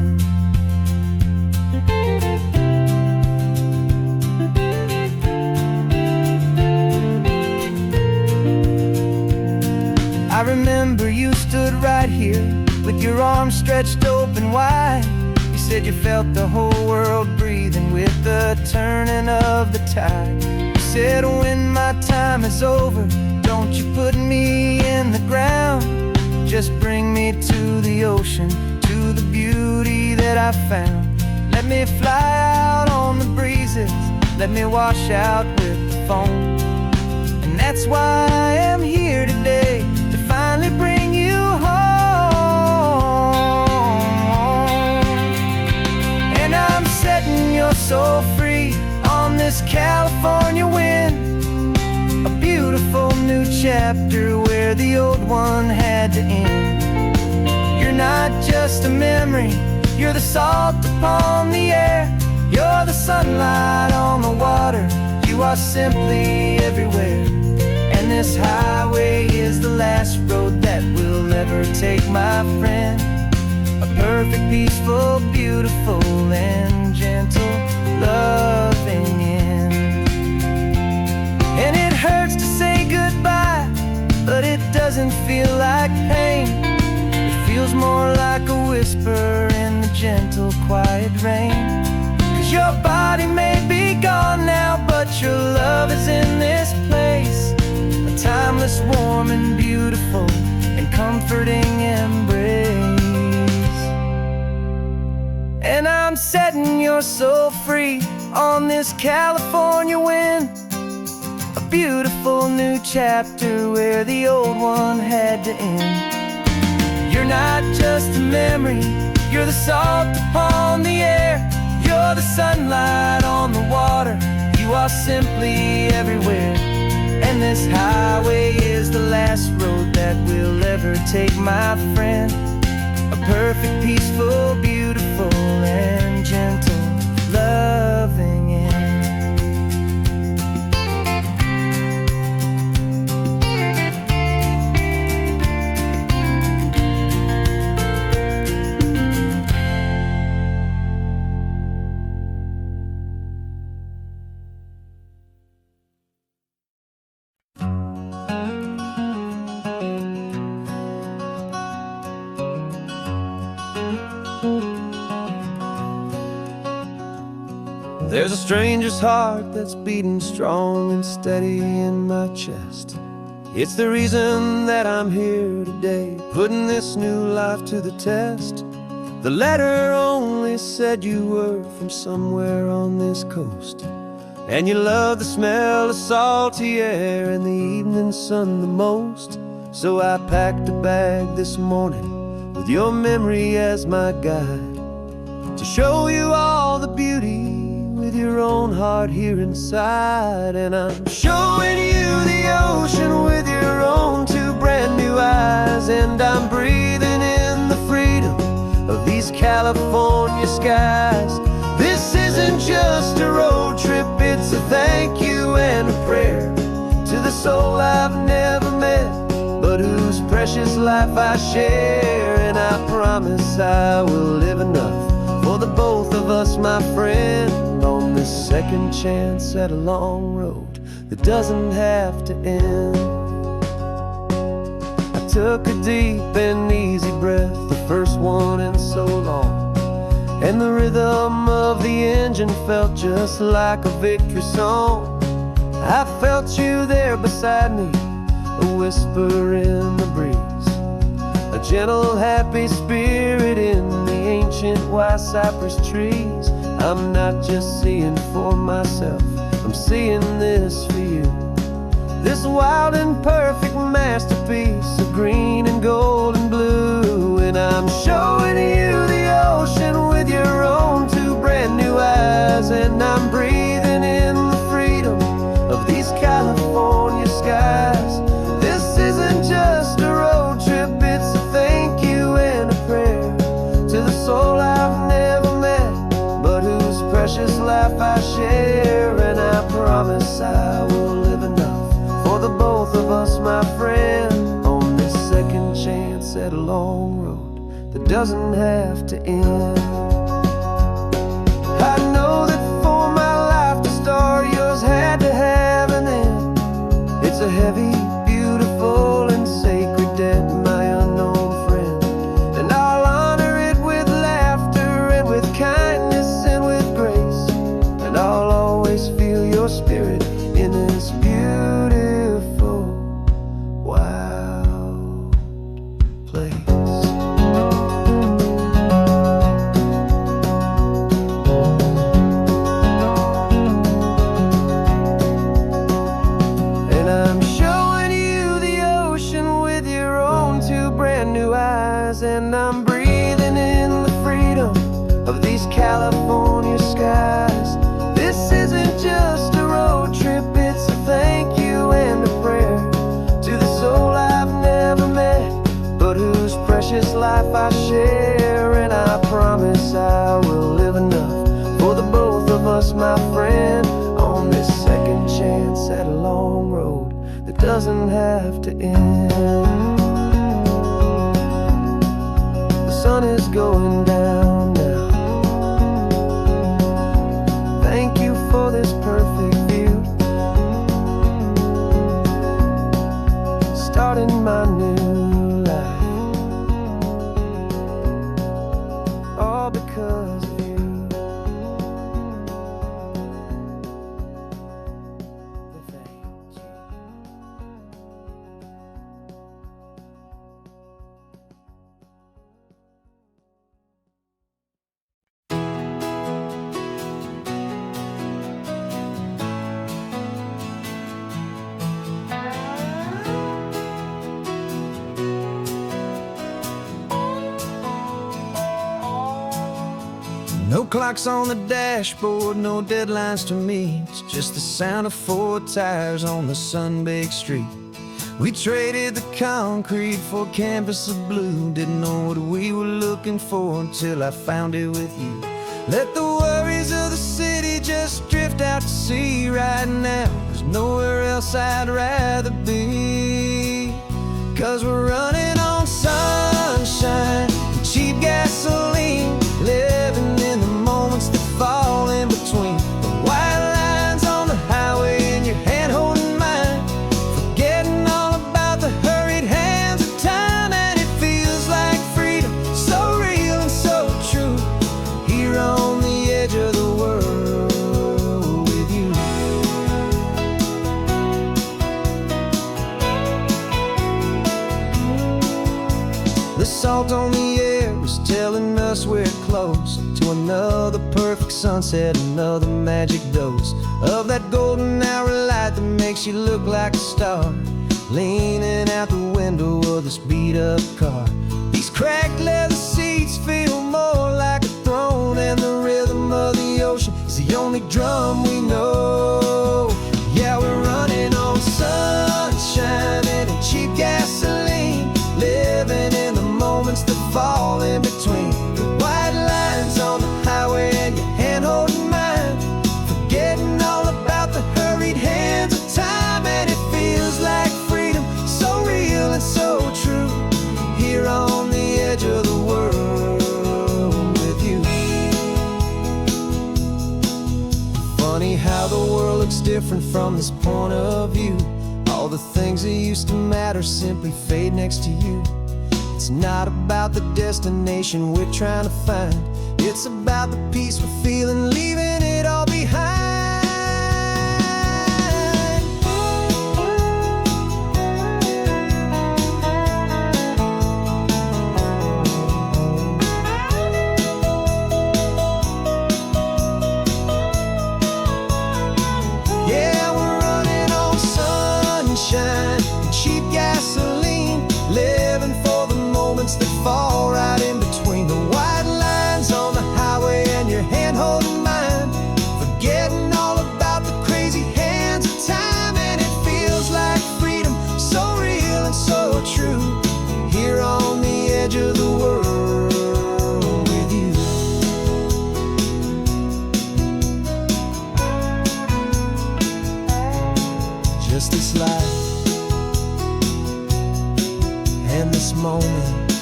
I remember you stood right here with your arms stretched open wide. You said you felt the whole world breathing with the turning of the tide. You said when my time is over, don't you put me in the ground, just bring me to the ocean, to the beauty that I found. Let me fly out on the breezes, let me wash out with the foam. And that's why I am here today, to finally bring you home. And I'm setting your soul free on this California wind, a beautiful new chapter where the old one had to end. You're not just a memory, you're the salt upon the air, you're the sunlight on the water, you are simply everywhere. And this highway is the last road that we'll ever take, my friend. A perfect, peaceful, beautiful, and gentle, loving end. And it hurts to say goodbye, but it doesn't feel like pain. It feels more like a whisper in the gentle, quiet rain. 'Cause your body may be gone now, but your love is in this place, a timeless, warm, and beautiful, and comforting embrace. And I'm setting your soul free on this California wind, a beautiful new chapter where the old one had to end. You're not just a memory, you're the salt upon the air, you're the sunlight on the water, you are simply everywhere. And this highway is the last road that we'll ever take, my friend. A perfect, peaceful, beautiful, and gentle, loving end. There's a stranger's heart that's beating strong and steady in my chest. It's the reason that I'm here today, putting this new life to the test. The letter only said you were from somewhere on this coast, and you love the smell of salty air and the evening sun the most. So I packed a bag this morning with your memory as my guide, to show you all the beauty with your own heart here inside. And I'm showing you the ocean with your own two brand new eyes, and I'm breathing in the freedom of these California skies. This isn't just a road trip, it's a thank you and a prayer to the soul I've never met, but whose precious life I share. And I promise I will live enough for the both of us, my friend, on this second chance at a long road that doesn't have to end. I took a deep and easy breath, the first one in so long, and the rhythm of the engine felt just like a victory song. I felt you there beside me, a whisper in the breeze, a gentle, happy spirit in the ancient white cypress trees. I'm not just seeing for myself, I'm seeing this for you, this wild and perfect masterpiece of green and gold and blue. And I'm showing you the ocean with your own two brand new eyes, and I'm breathing in the freedom of these California skies. This isn't just a road trip, it's a thank you and a prayer to the soul I've never met, but whose precious life I share. And I promise I will live enough for the both of us, my friend, on this second chance at a long road that doesn't have to end. I know that for my life to start, yours had to have an end. It's a heavy, beautiful, and sacred debt, my unknown friend, and I'll honor it with laughter and with kindness and with grace, and I'll always feel your spirit in this beautiful, wild place. doesn't have to end. The sun is going down now. Thank you for this perfect view. Starting my new life, all because of you. Thank you. No clocks on the dashboard, no deadlines to meet. It's just the sound of 4 tires on the sun-baked street. We traded the concrete for a canvas of blue. Didn't know what we were looking for until I found it with you. Let the worries of the city just drift out to sea right now. There's nowhere else I'd rather be. 'Cause we're running on sunshine and cheap gasoline, living in the moments that fall in between. The white lines on the highway and your hand holding mine, forgetting all about the hurried hands of time. And it feels like freedom, so real and so true, here on the edge of the world with you. The salt on the air is telling us we're close to another perfect sunset, another magic dose of that golden hour light that makes you look like a star, leaning out the window of this beat-up car. These cracked leather seats feel more like a throne, and the rhythm of the ocean is the only drum we know. Yeah, we're running on sunshine and cheap gasoline, living in the moments that fall in between. The white lines on the highway and your hand holding mine, forgetting all about the hurried hands of time. And it feels like freedom, so real and so true, here on the edge of the world with you. Funny how the world looks different from this point of view. All the things that used to matter simply fade next to you. It's not about the destination we're trying to find, it's about the peace we're feeling, leaving it all behind. Yeah, we're running on sunshine and cheap gasoline, living for the moments that fall right in between. The white lines on the highway and your hand holding mine, forgetting all about the crazy hands of time. And it feels like freedom, so real and so true, here on the edge of the world with you. Just this life and this moment,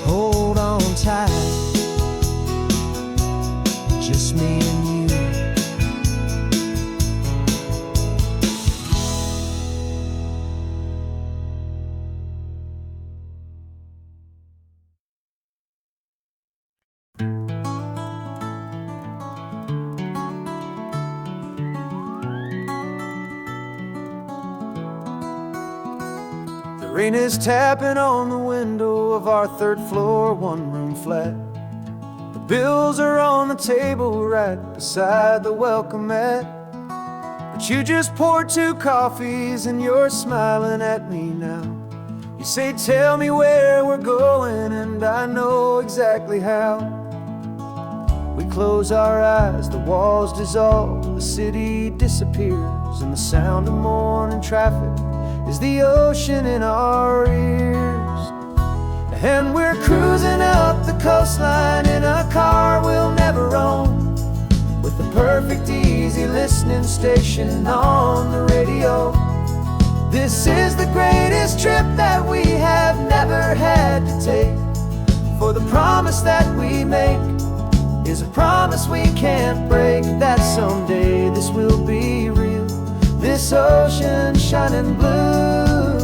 hold on tight, just me and you. The rain is tapping on the window of our 3rd floor, 1-room flat. The bills are on the table right beside the welcome mat. But you just poured 2 coffees and you're smiling at me now. You say, tell me where we're going, and I know exactly how. We close our eyes, the walls dissolve, the city disappears, and the sound of morning traffic is the ocean in our ears. And we're cruising up the coastline in a car we'll never own, with the perfect easy easy listening station on the radio. This is the greatest trip that we have never had to take. For the promise that we make is a promise we can't break, that someday this will be real, this ocean shining blue.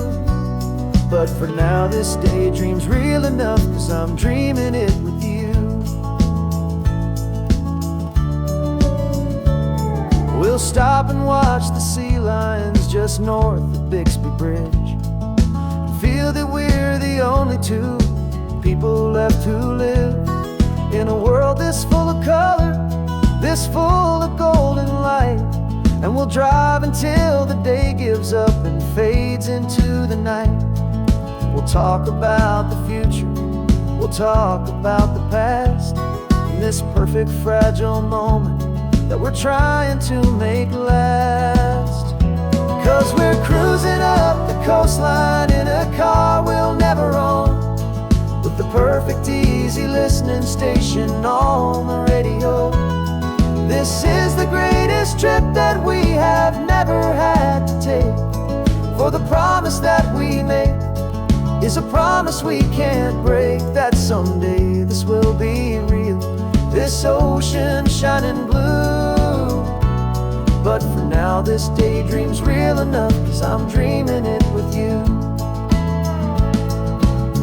But for now this daydream's real enough, 'cause I'm dreaming it with you. We'll stop and watch the sea lions just north of Bixby Bridge, feel that we're the only two people left who live in a world this full of color, this full of golden light. And we'll drive until the day gives up and fades into the night. We'll talk about the future, we'll talk about the past, and this perfect fragile moment that we're trying to make last. 'Cause we're cruising up the coastline in a car we'll never own, with the perfect easy listening station on the radio. This is the greatest trip that we have never had to take. For the promise that we make is a promise we can't break, that someday this will be real, this ocean shining blue. But for now this daydream's real enough, 'cause I'm dreaming it with you.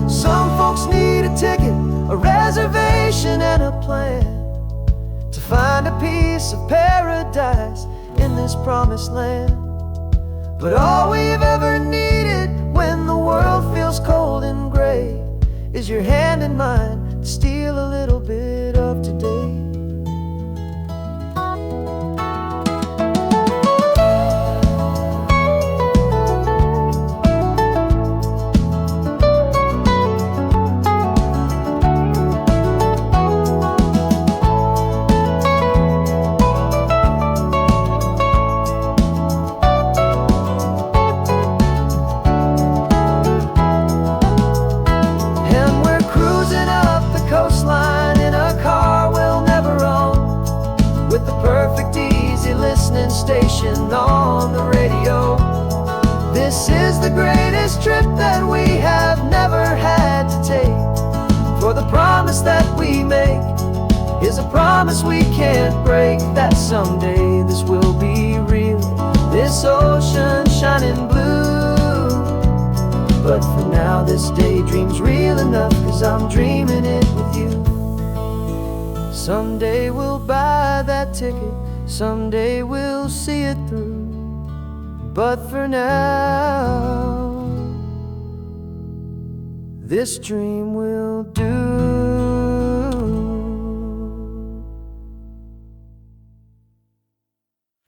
Some folks need a ticket, a reservation and a plan to find a piece of paradise in this promised land. But all we've ever needed when the world feels cold and gray is your hand in mine to steal a little bit of today. Station on the radio. This is the greatest trip that we have never had to take. For the promise that we make is a promise we can't break, that someday this will be real, this ocean shining blue. But for now this daydream's real enough, 'cause I'm dreaming it with you. Someday we'll buy that ticket, someday we'll see it through. But for now, this dream will do.